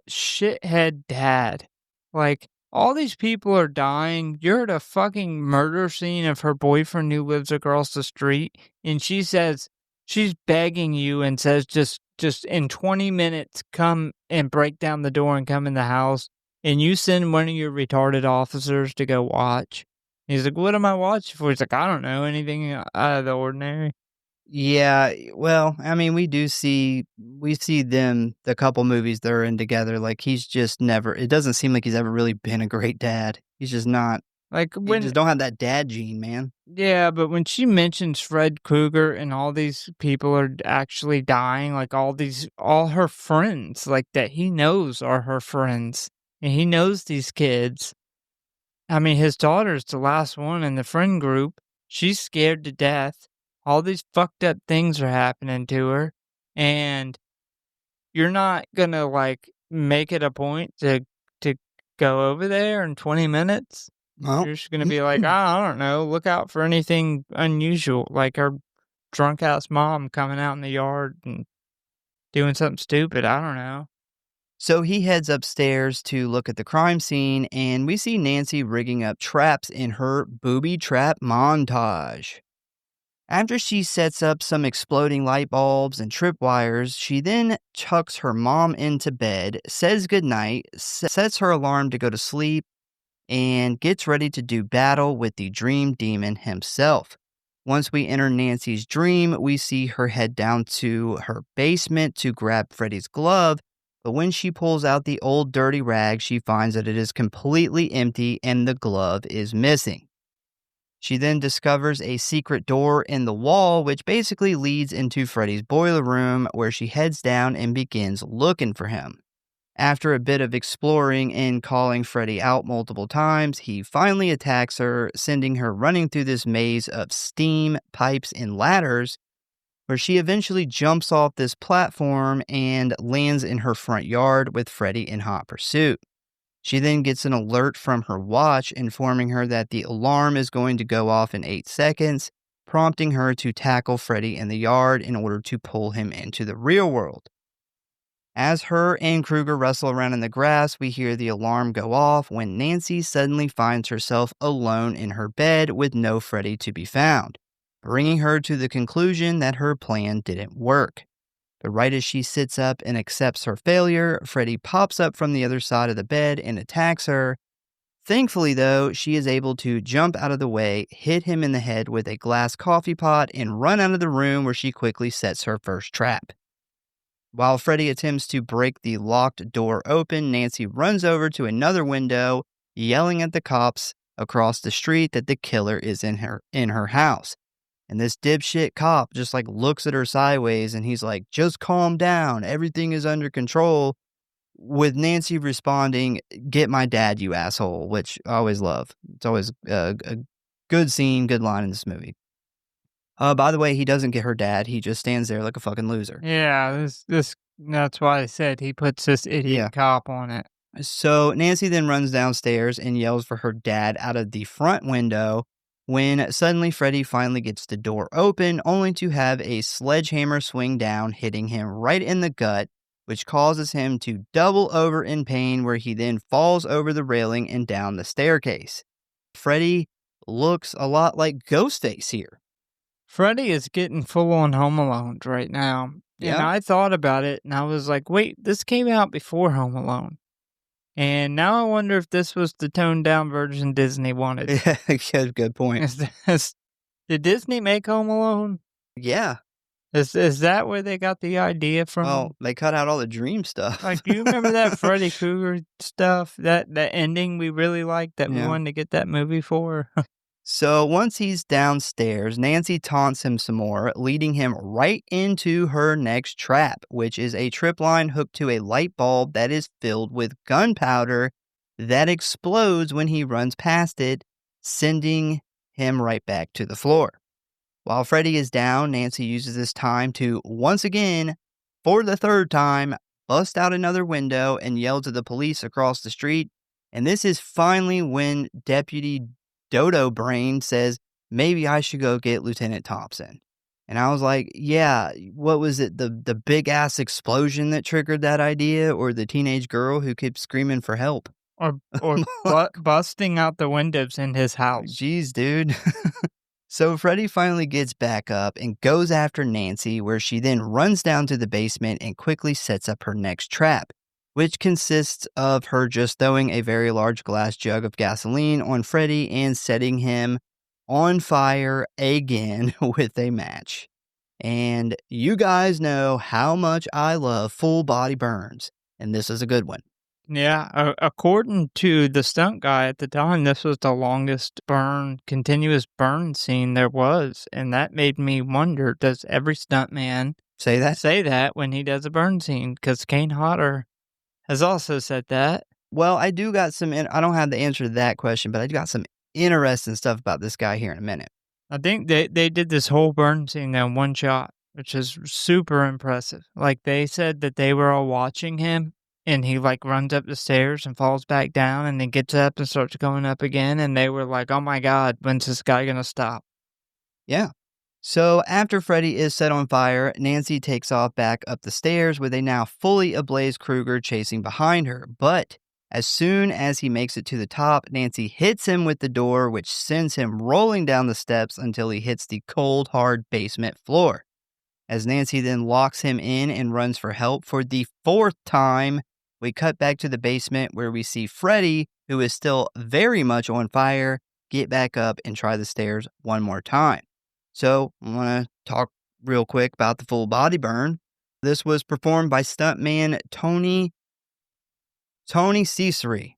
shithead dad. Like, all these people are dying. You're at a fucking murder scene of her boyfriend who lives across the street, and she says she's begging you and says just in 20 minutes come and break down the door and come in the house, and you send one of your retarded officers to go watch. He's like, "What am I watching for?" He's like, "I don't know, anything out of the ordinary." Yeah, well, I mean, we see them, the couple movies they're in together, like, he's just never, it doesn't seem like he's ever really been a great dad. He's just not, Like he when just don't have that dad gene, man. Yeah, but when she mentions Fred Krueger and all these people are actually dying, like all her friends, like that he knows are her friends, and he knows these kids. I mean, his daughter's the last one in the friend group. She's scared to death. All these fucked up things are happening to her, and you're not gonna like make it a point to go over there in 20 minutes. Well, You're just gonna be like, I don't know, look out for anything unusual, like her drunk ass mom coming out in the yard and doing something stupid. I don't know. so he heads upstairs to look at the crime scene, and we see Nancy rigging up traps in her booby trap montage. After she sets up some exploding light bulbs and tripwires, she then tucks her mom into bed, says goodnight, sets her alarm to go to sleep, and gets ready to do battle with the dream demon himself. Once we enter Nancy's dream, we see her head down to her basement to grab Freddy's glove, but when she pulls out the old dirty rag, she finds that it is completely empty and the glove is missing. She then discovers a secret door in the wall, which basically leads into Freddy's boiler room, where she heads down and begins looking for him. After a bit of exploring and calling Freddy out multiple times, he finally attacks her, sending her running through this maze of steam, pipes, and ladders, where she eventually jumps off this platform and lands in her front yard with Freddy in hot pursuit. She then gets an alert from her watch informing her that the alarm is going to go off in 8 seconds, prompting her to tackle Freddy in the yard in order to pull him into the real world. As her and Krueger wrestle around in the grass, we hear the alarm go off when Nancy suddenly finds herself alone in her bed with no Freddy to be found, bringing her to the conclusion that her plan didn't work. But right as she sits up and accepts her failure, Freddy pops up from the other side of the bed and attacks her. Thankfully, though, she is able to jump out of the way, hit him in the head with a glass coffee pot, and run out of the room where she quickly sets her first trap. While Freddy attempts to break the locked door open, Nancy runs over to another window, yelling at the cops across the street that the killer is in her house. And this dipshit cop just looks at her sideways and he's like, "Just calm down. Everything is under control." With Nancy responding, "Get my dad, you asshole," which I always love. It's always a good scene, good line in this movie. By the way, he doesn't get her dad. He just stands there like a fucking loser. Yeah, that's why I said he puts this idiot cop on it. So Nancy then runs downstairs and yells for her dad out of the front window when suddenly Freddy finally gets the door open, only to have a sledgehammer swing down, hitting him right in the gut, which causes him to double over in pain, where he then falls over the railing and down the staircase. Freddy looks a lot like Ghostface here. Freddy is getting full-on Home Alone right now. Yeah. And I thought about it, and I was like, wait, this came out before Home Alone. And now I wonder if this was the toned-down version Disney wanted. Yeah, good point. Did Disney make Home Alone? Yeah. Is that where they got the idea from? Well, they cut out all the dream stuff. Do you remember that Freddy Krueger stuff? That ending we really liked that we wanted to get that movie for? So once he's downstairs, Nancy taunts him some more, leading him right into her next trap, which is a trip line hooked to a light bulb that is filled with gunpowder that explodes when he runs past it, sending him right back to the floor. While Freddy is down, Nancy uses this time to, once again, for the third time, bust out another window and yell to the police across the street. And this is finally when Deputy Dodo Brain says, "Maybe I should go get Lieutenant Thompson." And I was like, yeah, what was it? The big ass explosion that triggered that idea, or the teenage girl who kept screaming for help? Or busting out the windows in his house. Jeez, dude. So Freddy finally gets back up and goes after Nancy, where she then runs down to the basement and quickly sets up her next trap, which consists of her just throwing a very large glass jug of gasoline on Freddy and setting him on fire again with a match. And you guys know how much I love full body burns, and this is a good one. Yeah, according to the stunt guy at the time, this was the longest continuous burn scene there was. And that made me wonder, does every stuntman say that when he does a burn scene? Because Kane Hodder has also said that. Well, I do got some, I don't have the answer to that question, but I got some interesting stuff about this guy here in a minute. I think they did this whole burn scene in one shot, which is super impressive. They said that they were all watching him, and he runs up the stairs and falls back down, and then gets up and starts going up again, and they were like, oh my God, when's this guy gonna stop? Yeah. So after Freddy is set on fire, Nancy takes off back up the stairs with a now fully ablaze Krueger chasing behind her. But as soon as he makes it to the top, Nancy hits him with the door, which sends him rolling down the steps until he hits the cold, hard basement floor. As Nancy then locks him in and runs for help for the fourth time, we cut back to the basement where we see Freddy, who is still very much on fire, get back up and try the stairs one more time. So I want to talk real quick about the full body burn. This was performed by stuntman Tony Cesare,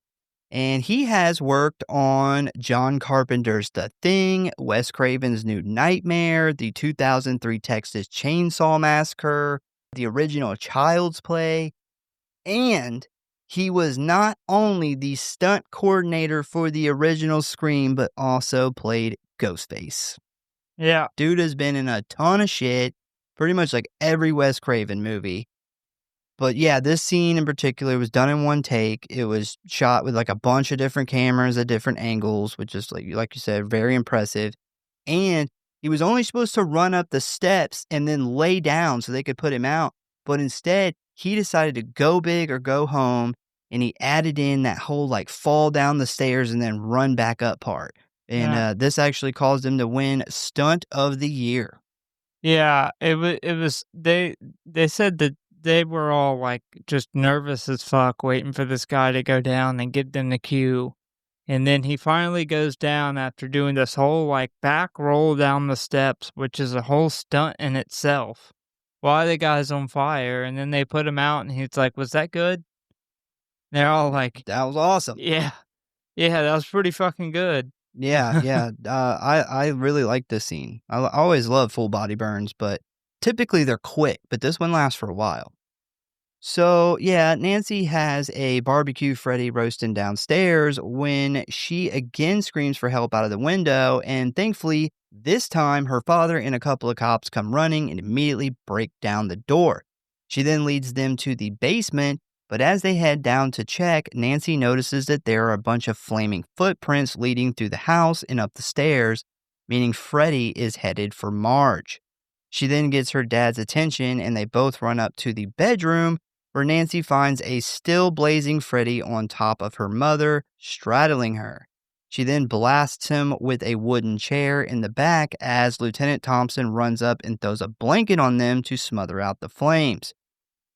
and he has worked on John Carpenter's The Thing, Wes Craven's New Nightmare, the 2003 Texas Chainsaw Massacre, the original Child's Play, and he was not only the stunt coordinator for the original Scream, but also played Ghostface. Yeah. Dude has been in a ton of shit, pretty much every Wes Craven movie. But yeah, this scene in particular was done in one take. It was shot with like a bunch of different cameras at different angles, which is like you said, very impressive. And he was only supposed to run up the steps and then lay down so they could put him out. But instead, he decided to go big or go home, and he added in that whole like fall down the stairs and then run back up part. And this actually caused him to win Stunt of the Year. Yeah, it was they said that they were all like just nervous as fuck waiting for this guy to go down and give them the cue. And then he finally goes down after doing this whole like back roll down the steps, which is a whole stunt in itself. While the guy's on fire, and then they put him out and he's like, "Was that good?" They're all like, That was awesome. "Yeah. Yeah, that was pretty fucking good." Yeah. I really like this scene. I always love full body burns, but typically they're quick, but this one lasts for a while. So, yeah, Nancy has a barbecue Freddy roasting downstairs when she again screams for help out of the window, and thankfully, this time her father and a couple of cops come running and immediately break down the door. She then leads them to the basement, but as they head down to check, Nancy notices that there are a bunch of flaming footprints leading through the house and up the stairs, meaning Freddy is headed for Marge. She then gets her dad's attention and they both run up to the bedroom where Nancy finds a still blazing Freddy on top of her mother, straddling her. She then blasts him with a wooden chair in the back as Lieutenant Thompson runs up and throws a blanket on them to smother out the flames.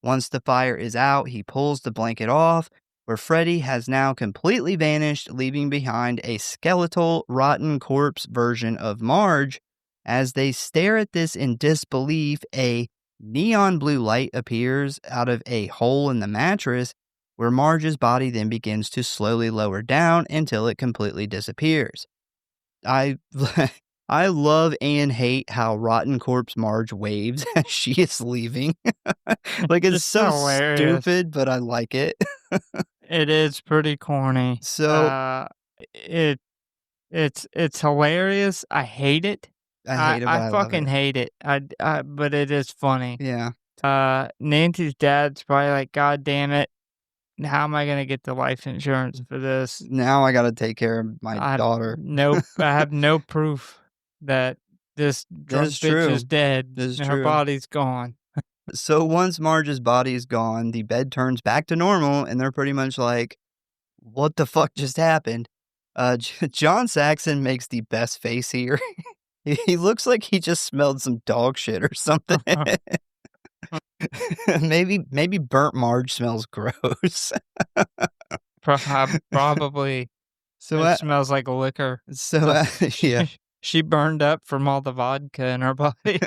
Once the fire is out, he pulls the blanket off, where Freddy has now completely vanished, leaving behind a skeletal, rotten corpse version of Marge. As they stare at this in disbelief, a neon blue light appears out of a hole in the mattress, where Marge's body then begins to slowly lower down until it completely disappears. I love and hate how Rotten Corpse Marge waves as she is leaving. Like, it's so hilarious. stupid, but I like it. It is pretty corny. So it's hilarious. I hate it. I hate it, but I love fucking it. hate it. But it is funny. Yeah. Nancy's dad's probably like, "God damn it. How am I going to get the life insurance for this? Now I got to take care of my daughter. Nope. I have no proof that this drunk is bitch true. is dead. That is and her true. body's gone." So once Marge's body is gone, the bed turns back to normal, and they're pretty much like, what the fuck just happened? John Saxon makes the best face here. He looks like he just smelled some dog shit or something. Maybe burnt Marge smells gross. Probably. So it smells like liquor. So yeah. She burned up from all the vodka in her body.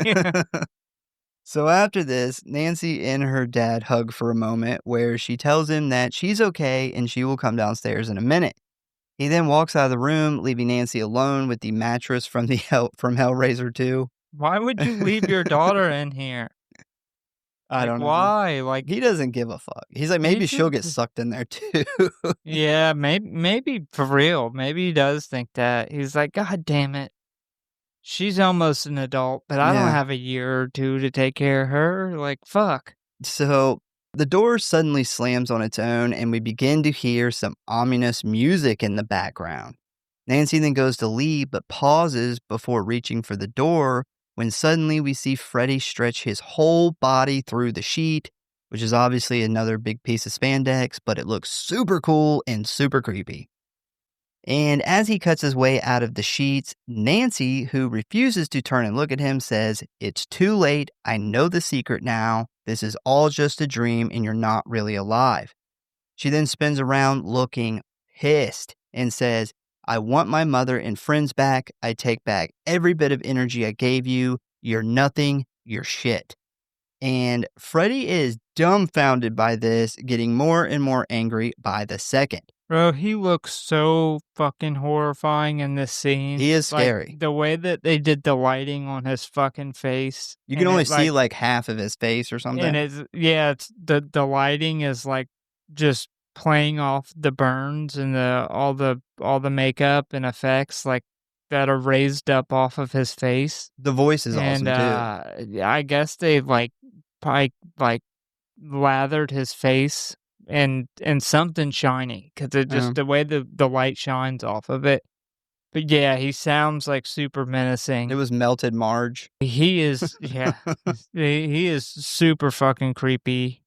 So after this, Nancy and her dad hug for a moment where she tells him that she's okay and she will come downstairs in a minute. He then walks out of the room, leaving Nancy alone with the mattress from from Hellraiser 2. Why would you leave your daughter in here? I don't know. Why? Like, he doesn't give a fuck. He's like, maybe she'll get sucked in there too. Yeah, maybe for real. Maybe he does think that. He's like, God damn it. She's almost an adult, but I don't have a year or two to take care of her. Like, fuck. So the door suddenly slams on its own, and we begin to hear some ominous music in the background. Nancy then goes to leave, but pauses before reaching for the door when suddenly we see Freddy stretch his whole body through the sheet, which is obviously another big piece of spandex, but it looks super cool and super creepy. And as he cuts his way out of the sheets, Nancy, who refuses to turn and look at him, says, "It's too late. I know the secret now. This is all just a dream and you're not really alive." She then spins around looking pissed and says, "I want my mother and friends back. I take back every bit of energy I gave you. You're nothing. You're shit." And Freddy is dumbfounded by this, getting more and more angry by the second. Bro, he looks so fucking horrifying in this scene. He is scary. Like, the way that they did the lighting on his fucking face. You can only see like half of his face or something. And it's the lighting is like just playing off the burns and all the makeup and effects like that are raised up off of his face. The voice is awesome too. I guess they probably lathered his face and something shiny because it just the way the light shines off of it. But yeah, he sounds like super menacing. It was melted Marge. He is, yeah, he is super fucking creepy.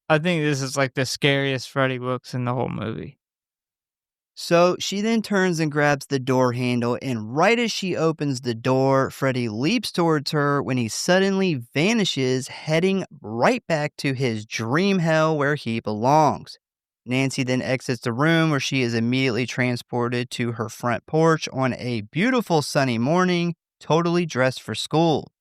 I think this is like the scariest Freddy looks in the whole movie. So she then turns and grabs the door handle, and right as she opens the door, Freddy leaps towards her when he suddenly vanishes, heading right back to his dream hell where he belongs. Nancy then exits the room where she is immediately transported to her front porch on a beautiful sunny morning, totally dressed for school.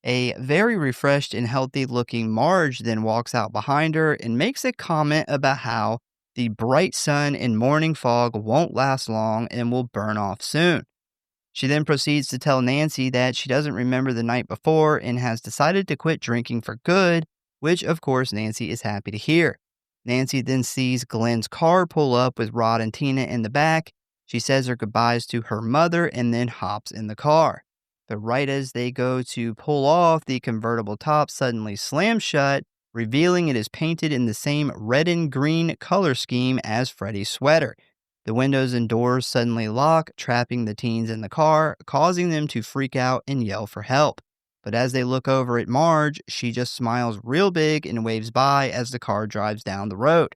A very refreshed and healthy looking Marge then walks out behind her and makes a comment about how the bright sun and morning fog won't last long and will burn off soon. She then proceeds to tell Nancy that she doesn't remember the night before and has decided to quit drinking for good, which of course Nancy is happy to hear. Nancy then sees Glenn's car pull up with Rod and Tina in the back. She says her goodbyes to her mother and then hops in the car. But right as they go to pull off, the convertible top suddenly slams shut, revealing it is painted in the same red and green color scheme as Freddy's sweater. The windows and doors suddenly lock, trapping the teens in the car, causing them to freak out and yell for help. But as they look over at Marge, she just smiles real big and waves by as the car drives down the road.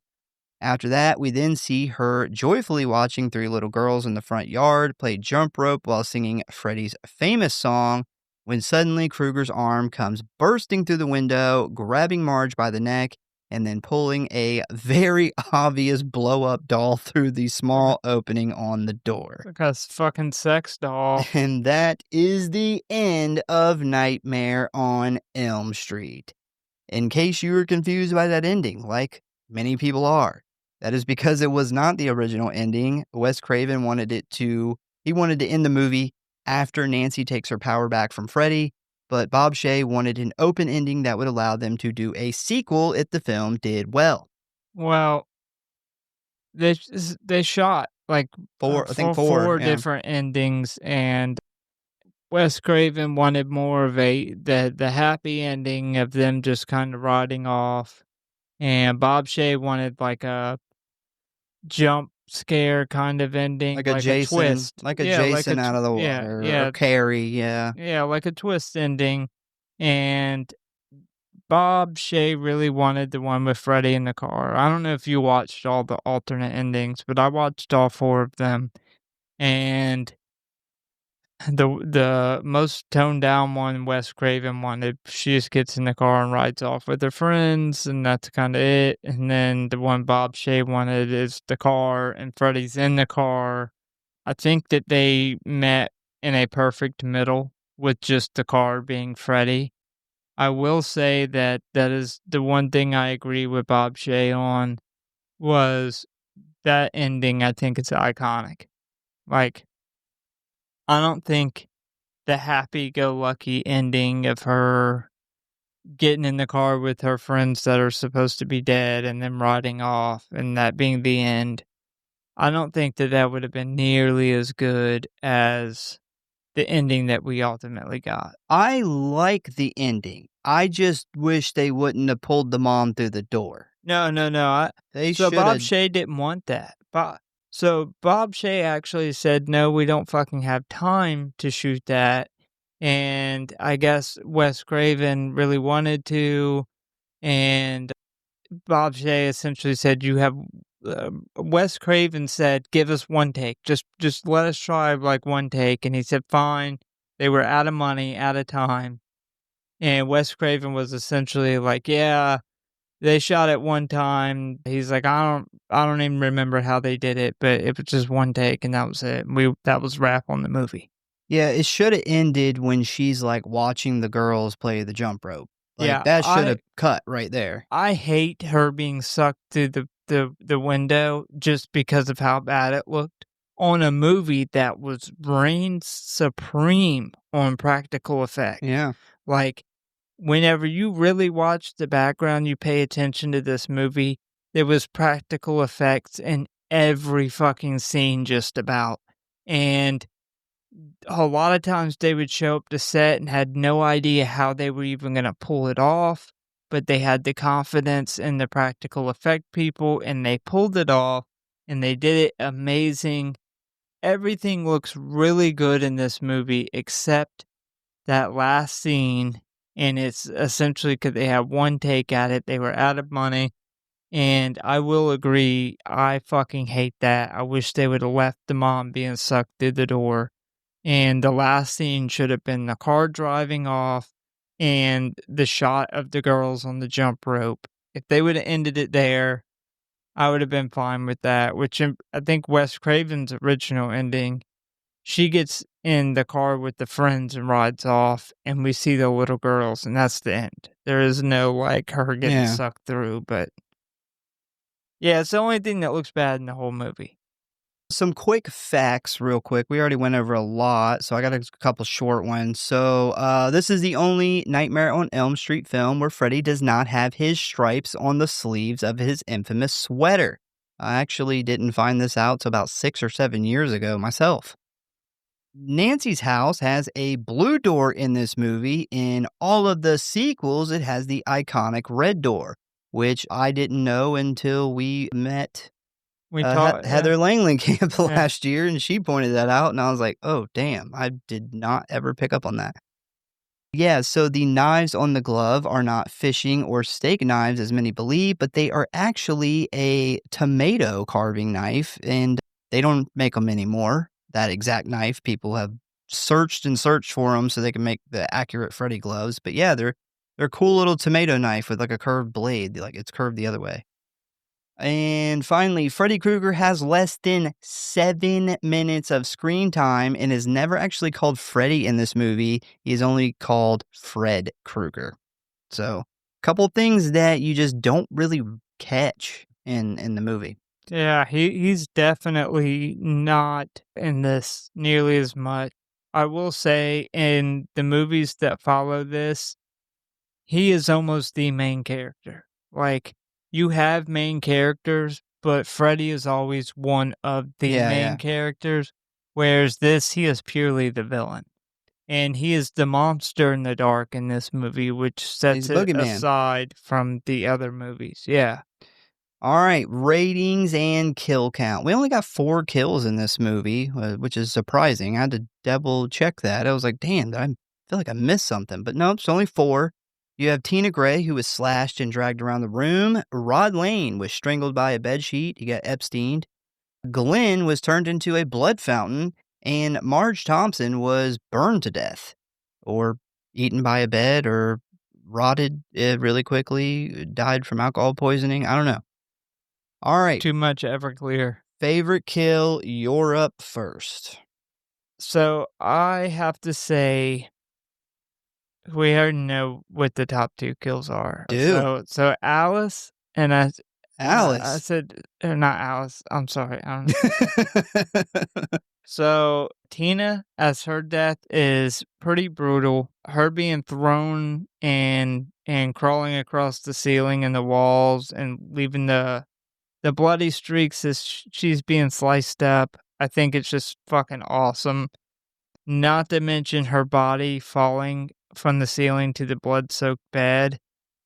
After that, we then see her joyfully watching three little girls in the front yard play jump rope while singing Freddy's famous song, when suddenly Krueger's arm comes bursting through the window, grabbing Marge by the neck, and then pulling a very obvious blow-up doll through the small opening on the door. Like a fucking sex doll. And that is the end of Nightmare on Elm Street. In case you were confused by that ending, like many people are, that is because it was not the original ending. Wes Craven wanted to end the movie after Nancy takes her power back from Freddy, but Bob Shaye wanted an open ending that would allow them to do a sequel if the film did well. Well, they shot like four different endings, and Wes Craven wanted more of the happy ending of them just kind of riding off, and Bob Shaye wanted like a jump scare kind of ending, like a Jason, twist, like a Jason out of the water, or Carrie, yeah, like a twist ending. And Bob Shaye really wanted the one with Freddy in the car. I don't know if you watched all the alternate endings, but I watched all four of them, and the most toned down one Wes Craven wanted, she just gets in the car and rides off with her friends, and that's kind of it. And then the one Bob Shaye wanted is the car and Freddy's in the car. I think that they met in a perfect middle with just the car being Freddy. I will say that is the one thing I agree with Bob Shaye on, was that ending. I think it's iconic. Like, I don't think the happy-go-lucky ending of her getting in the car with her friends that are supposed to be dead and then riding off and that being the end, I don't think that would have been nearly as good as the ending that we ultimately got. I like the ending. I just wish they wouldn't have pulled the mom through the door. No. Bob Shaye didn't want that. So Bob Shaye actually said, no, we don't fucking have time to shoot that. And I guess Wes Craven really wanted to. And Bob Shaye essentially said, Wes Craven said, give us one take. Just let us try like one take. And he said, fine. They were out of money, out of time. And Wes Craven was essentially like, yeah, they shot it one time. He's like, I don't even remember how they did it, but it was just one take, and that was it. That was wrap on the movie. Yeah, it should have ended when she's like watching the girls play the jump rope. Like, yeah, that should have cut right there. I hate her being sucked through the window just because of how bad it looked on a movie that was reigned supreme on practical effects. Yeah. Like, whenever you really watch the background, you pay attention to this movie, there was practical effects in every fucking scene just about. And a lot of times they would show up to set and had no idea how they were even going to pull it off. but they had the confidence and the practical effect people, and they pulled it off, and they did it amazing. Everything looks really good in this movie except that last scene, and it's essentially because they had one take at it. They were out of money, and I will agree, I fucking hate that. I wish they would have left the mom being sucked through the door, and the last scene should have been the car driving off and the shot of the girls on the jump rope. If they would have ended it there, I would have been fine with that, which I think Wes Craven's original ending, she gets in the car with the friends and rides off, and we see the little girls, and that's the end. There is no, like, her getting sucked through, but yeah, it's the only thing that looks bad in the whole movie. Some quick facts real quick. We already went over a lot, so I got a couple short ones. So this is the only Nightmare on Elm Street film where Freddy does not have his stripes on the sleeves of his infamous sweater. I actually didn't find this out till about 6 or 7 years ago myself. Nancy's house has a blue door in this movie. In all of the sequels, it has the iconic red door, which I didn't know until we met Heather Langley camp last year, and she pointed that out, and I was like, oh, damn, I did not ever pick up on that. Yeah, so the knives on the glove are not fishing or steak knives, as many believe, but they are actually a tomato carving knife, and they don't make them anymore. That exact knife, people have searched and searched for them so they can make the accurate Freddy gloves. But yeah, they're a cool little tomato knife with like a curved blade, like it's curved the other way. And finally, Freddy Krueger has less than 7 minutes of screen time and is never actually called Freddy in this movie. He is only called Fred Krueger. So, a couple things that you just don't really catch in the movie. Yeah, he's definitely not in this nearly as much. I will say in the movies that follow this, he is almost the main character. Like, you have main characters, but Freddy is always one of the main characters, whereas this, he is purely the villain. And he is the monster in the dark in this movie, which sets it aside from the other movies. Yeah. All right, ratings and kill count. We only got 4 kills in this movie, which is surprising. I had to double check that. I was like, damn, I feel like I missed something. But no, it's only 4. You have Tina Gray, who was slashed and dragged around the room. Rod Lane was strangled by a bedsheet. He got Epsteined. Glenn was turned into a blood fountain. And Marge Thompson was burned to death. Or eaten by a bed, or rotted really quickly, died from alcohol poisoning. I don't know. All right. Too much Everclear. Favorite kill, you're up first. So I have to say, we already know what the top 2 kills are. Dude. So Alice and Alice. I said, not Alice. I'm sorry. So Tina, as her death is pretty brutal. Her being thrown and crawling across the ceiling and the walls and leaving the bloody streaks as she's being sliced up. I think it's just fucking awesome. Not to mention her body falling from the ceiling to the blood-soaked bed.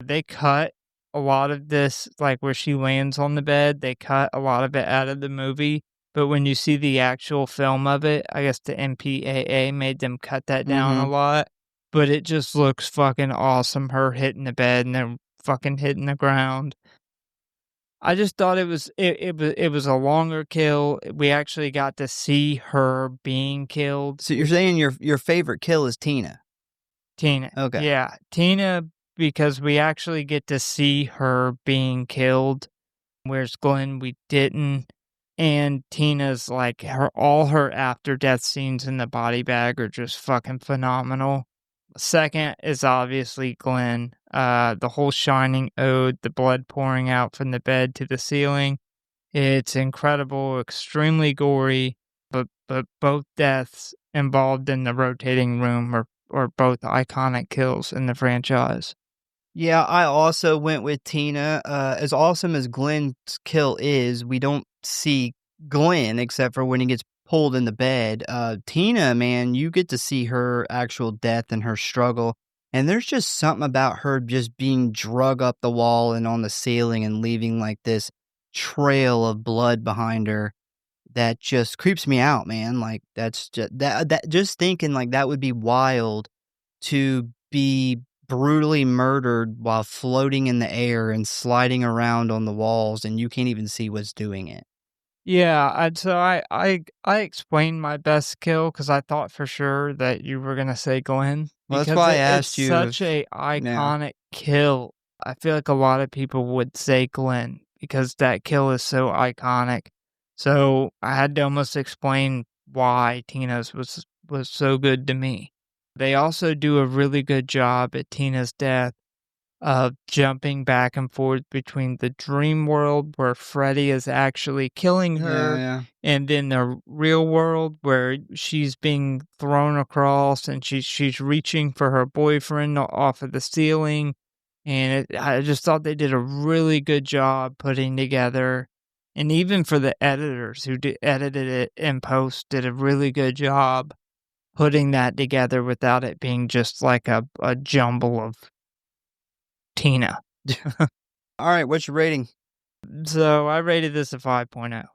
They cut a lot of this, like where she lands on the bed, they cut a lot of it out of the movie. But when you see the actual film of it, I guess the MPAA made them cut that down a lot. But it just looks fucking awesome, her hitting the bed and then fucking hitting the ground. I just thought it was a longer kill. We actually got to see her being killed. So you're saying your favorite kill is Tina? Tina. Okay. Yeah, Tina, because we actually get to see her being killed, whereas Glenn, we didn't. And Tina's, like, all her after-death scenes in the body bag are just fucking phenomenal. Second is obviously Glenn. The whole Shining ode, the blood pouring out from the bed to the ceiling. It's incredible, extremely gory, but both deaths involved in the rotating room are both iconic kills in the franchise. Yeah, I also went with Tina. As awesome as Glenn's kill is, we don't see Glenn except for when he gets pulled in the bed. Tina, man, you get to see her actual death and her struggle. And there's just something about her just being drug up the wall and on the ceiling and leaving like this trail of blood behind her that just creeps me out, man. Like that's just that just thinking like that would be wild to be brutally murdered while floating in the air and sliding around on the walls and you can't even see what's doing it. Yeah, I explained my best kill because I thought for sure that you were gonna say Glenn Well, that's because why I it's asked you such if a yeah. iconic kill. I feel like a lot of people would say Glenn because that kill is so iconic. So I had to almost explain why Tina's was so good to me. They also do a really good job at Tina's death of jumping back and forth between the dream world where Freddy is actually killing Yeah, her yeah. and then the real world where she's being thrown across and she's reaching for her boyfriend off of the ceiling. And I just thought they did a really good job putting together. And even for the editors who edited it in post, did a really good job putting that together without it being just like a jumble of Tina. All right, what's your rating? So I rated this a 5.0.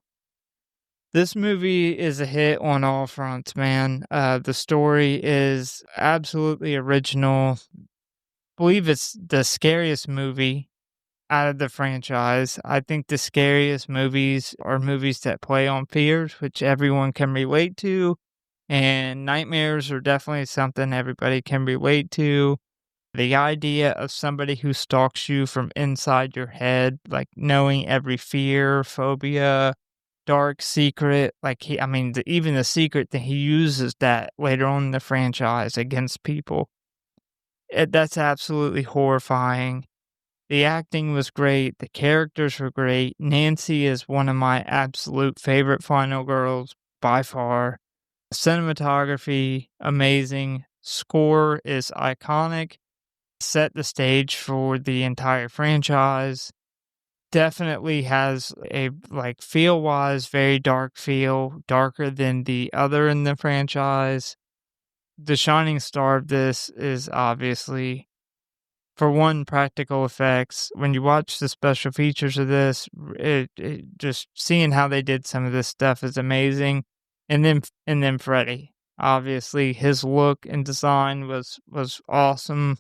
This movie is a hit on all fronts, man. The story is absolutely original. Believe it's the scariest movie out of the franchise. I think the scariest movies are movies that play on fears, which everyone can relate to. And nightmares are definitely something everybody can relate to. The idea of somebody who stalks you from inside your head, like knowing every fear, phobia, dark secret, like even the secret that he uses that later on in the franchise against people. That's absolutely horrifying. The acting was great. The characters were great. Nancy is one of my absolute favorite final girls by far. Cinematography, amazing. Score is iconic. Set the stage for the entire franchise. Definitely has a like feel wise very dark feel, darker than the other in the franchise. The shining star of this is obviously, for one, practical effects. When you watch the special features of this, it just seeing how they did some of this stuff is amazing. And then Freddy, obviously his look and design was awesome.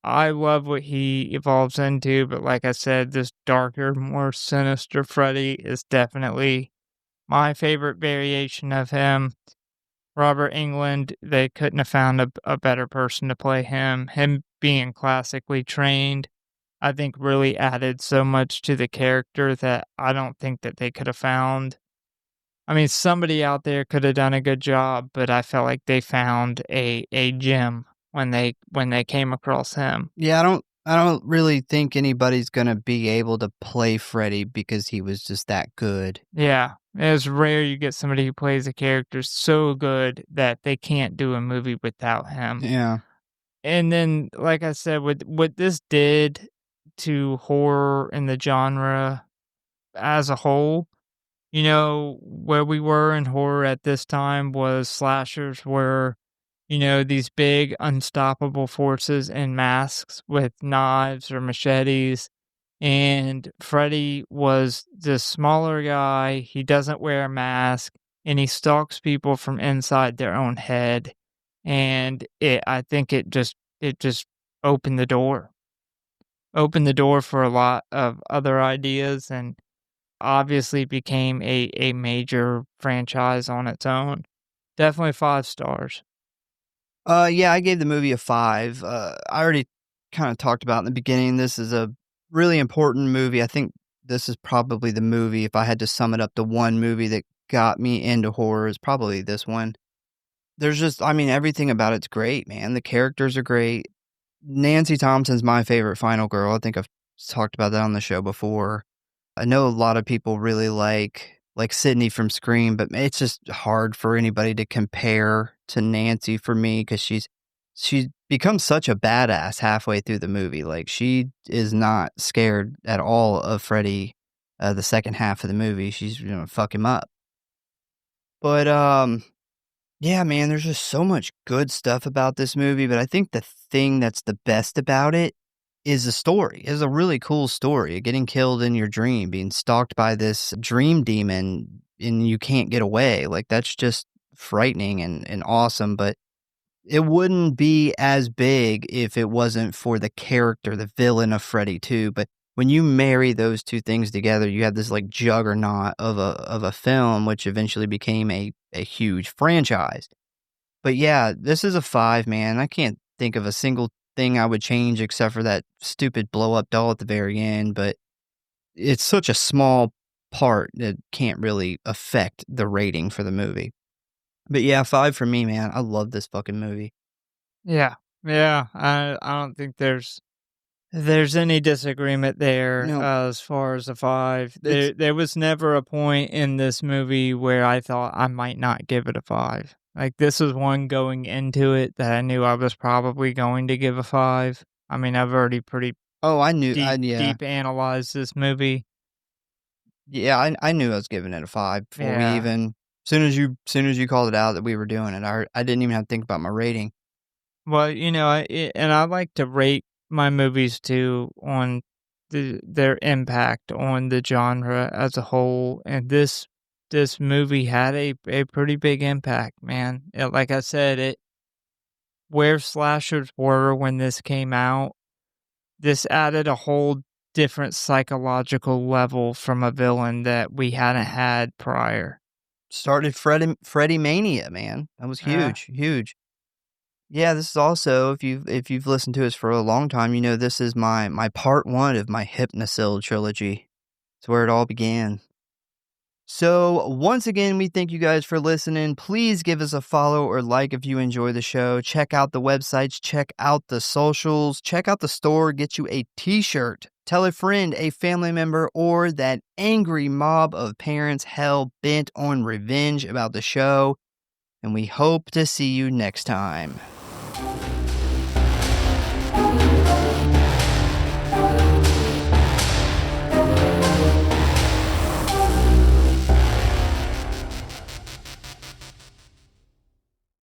I love what he evolves into, but like I said, this darker, more sinister Freddy is definitely my favorite variation of him. Robert England, they couldn't have found a better person to play him. Him being classically trained, I think really added so much to the character that I don't think that they could have found. I mean, somebody out there could have done a good job, but I felt like they found a gem when they came across him. Yeah, I don't really think anybody's gonna be able to play Freddy because he was just that good. Yeah, it's rare you get somebody who plays a character so good that they can't do a movie without him. Yeah. And then, like I said, with what this did to horror and the genre as a whole, where we were in horror at this time was slashers were, these big unstoppable forces in masks with knives or machetes. And Freddy was this smaller guy. He doesn't wear a mask and he stalks people from inside their own head. And I think it just opened opened the door for a lot of other ideas and obviously became a major franchise on its own. Definitely 5 stars. Yeah, I gave the movie a 5. I already kind of talked about in the beginning, this is a really important movie. I think this is probably the movie, if I had to sum it up to one movie that got me into horror, is probably this one. There's just, I mean, everything about it's great, man. The characters are great. Nancy Thompson's my favorite final girl. I think I've talked about that on the show before. I know a lot of people really like Sydney from Scream, but it's just hard for anybody to compare to Nancy for me because she's become such a badass halfway through the movie. Like she is not scared at all of Freddy. The second half of the movie, she's gonna fuck him up. But Yeah, man, there's just so much good stuff about this movie, but I think the thing that's the best about it is the story. It's a really cool story. Getting killed in your dream, being stalked by this dream demon, and you can't get away. Like, that's just frightening and awesome, but it wouldn't be as big if it wasn't for the character, the villain of Freddy too. But when you marry those two things together, you have this like juggernaut of a film, which eventually became a huge franchise. But yeah, this is a 5, man. I can't think of a single thing I would change except for that stupid blow up doll at the very end. But it's such a small part that can't really affect the rating for the movie. But yeah, 5 for me, man. I love this fucking movie. Yeah. Yeah. I don't think there's any disagreement there No, as far as a 5. it's There was never a point in this movie where I thought I might not give it a 5. Like, this is one going into it that I knew I was probably going to give a 5. I mean, I've already pretty oh, I knew I yeah. deep analyzed this movie. Yeah, I knew I was giving it a 5 before we Yeah. even soon as you called it out that we were doing it, I didn't even have to think about my rating. Well, and I like to rate my movies too on their impact on the genre as a whole, and this movie had a pretty big impact, man. Like I said, where slashers were when this came out, this added a whole different psychological level from a villain that we hadn't had prior. Started Freddy Mania, man. That was Yeah. huge, huge. Yeah, this is also if you've listened to us for a long time, you know this is my part 1 of my Hypnosil trilogy. It's where it all began. So, once again, we thank you guys for listening. Please give us a follow or like if you enjoy the show. Check out the websites, check out the socials, check out the store, get you a t-shirt. Tell a friend, a family member, or that angry mob of parents hell bent on revenge about the show. And we hope to see you next time.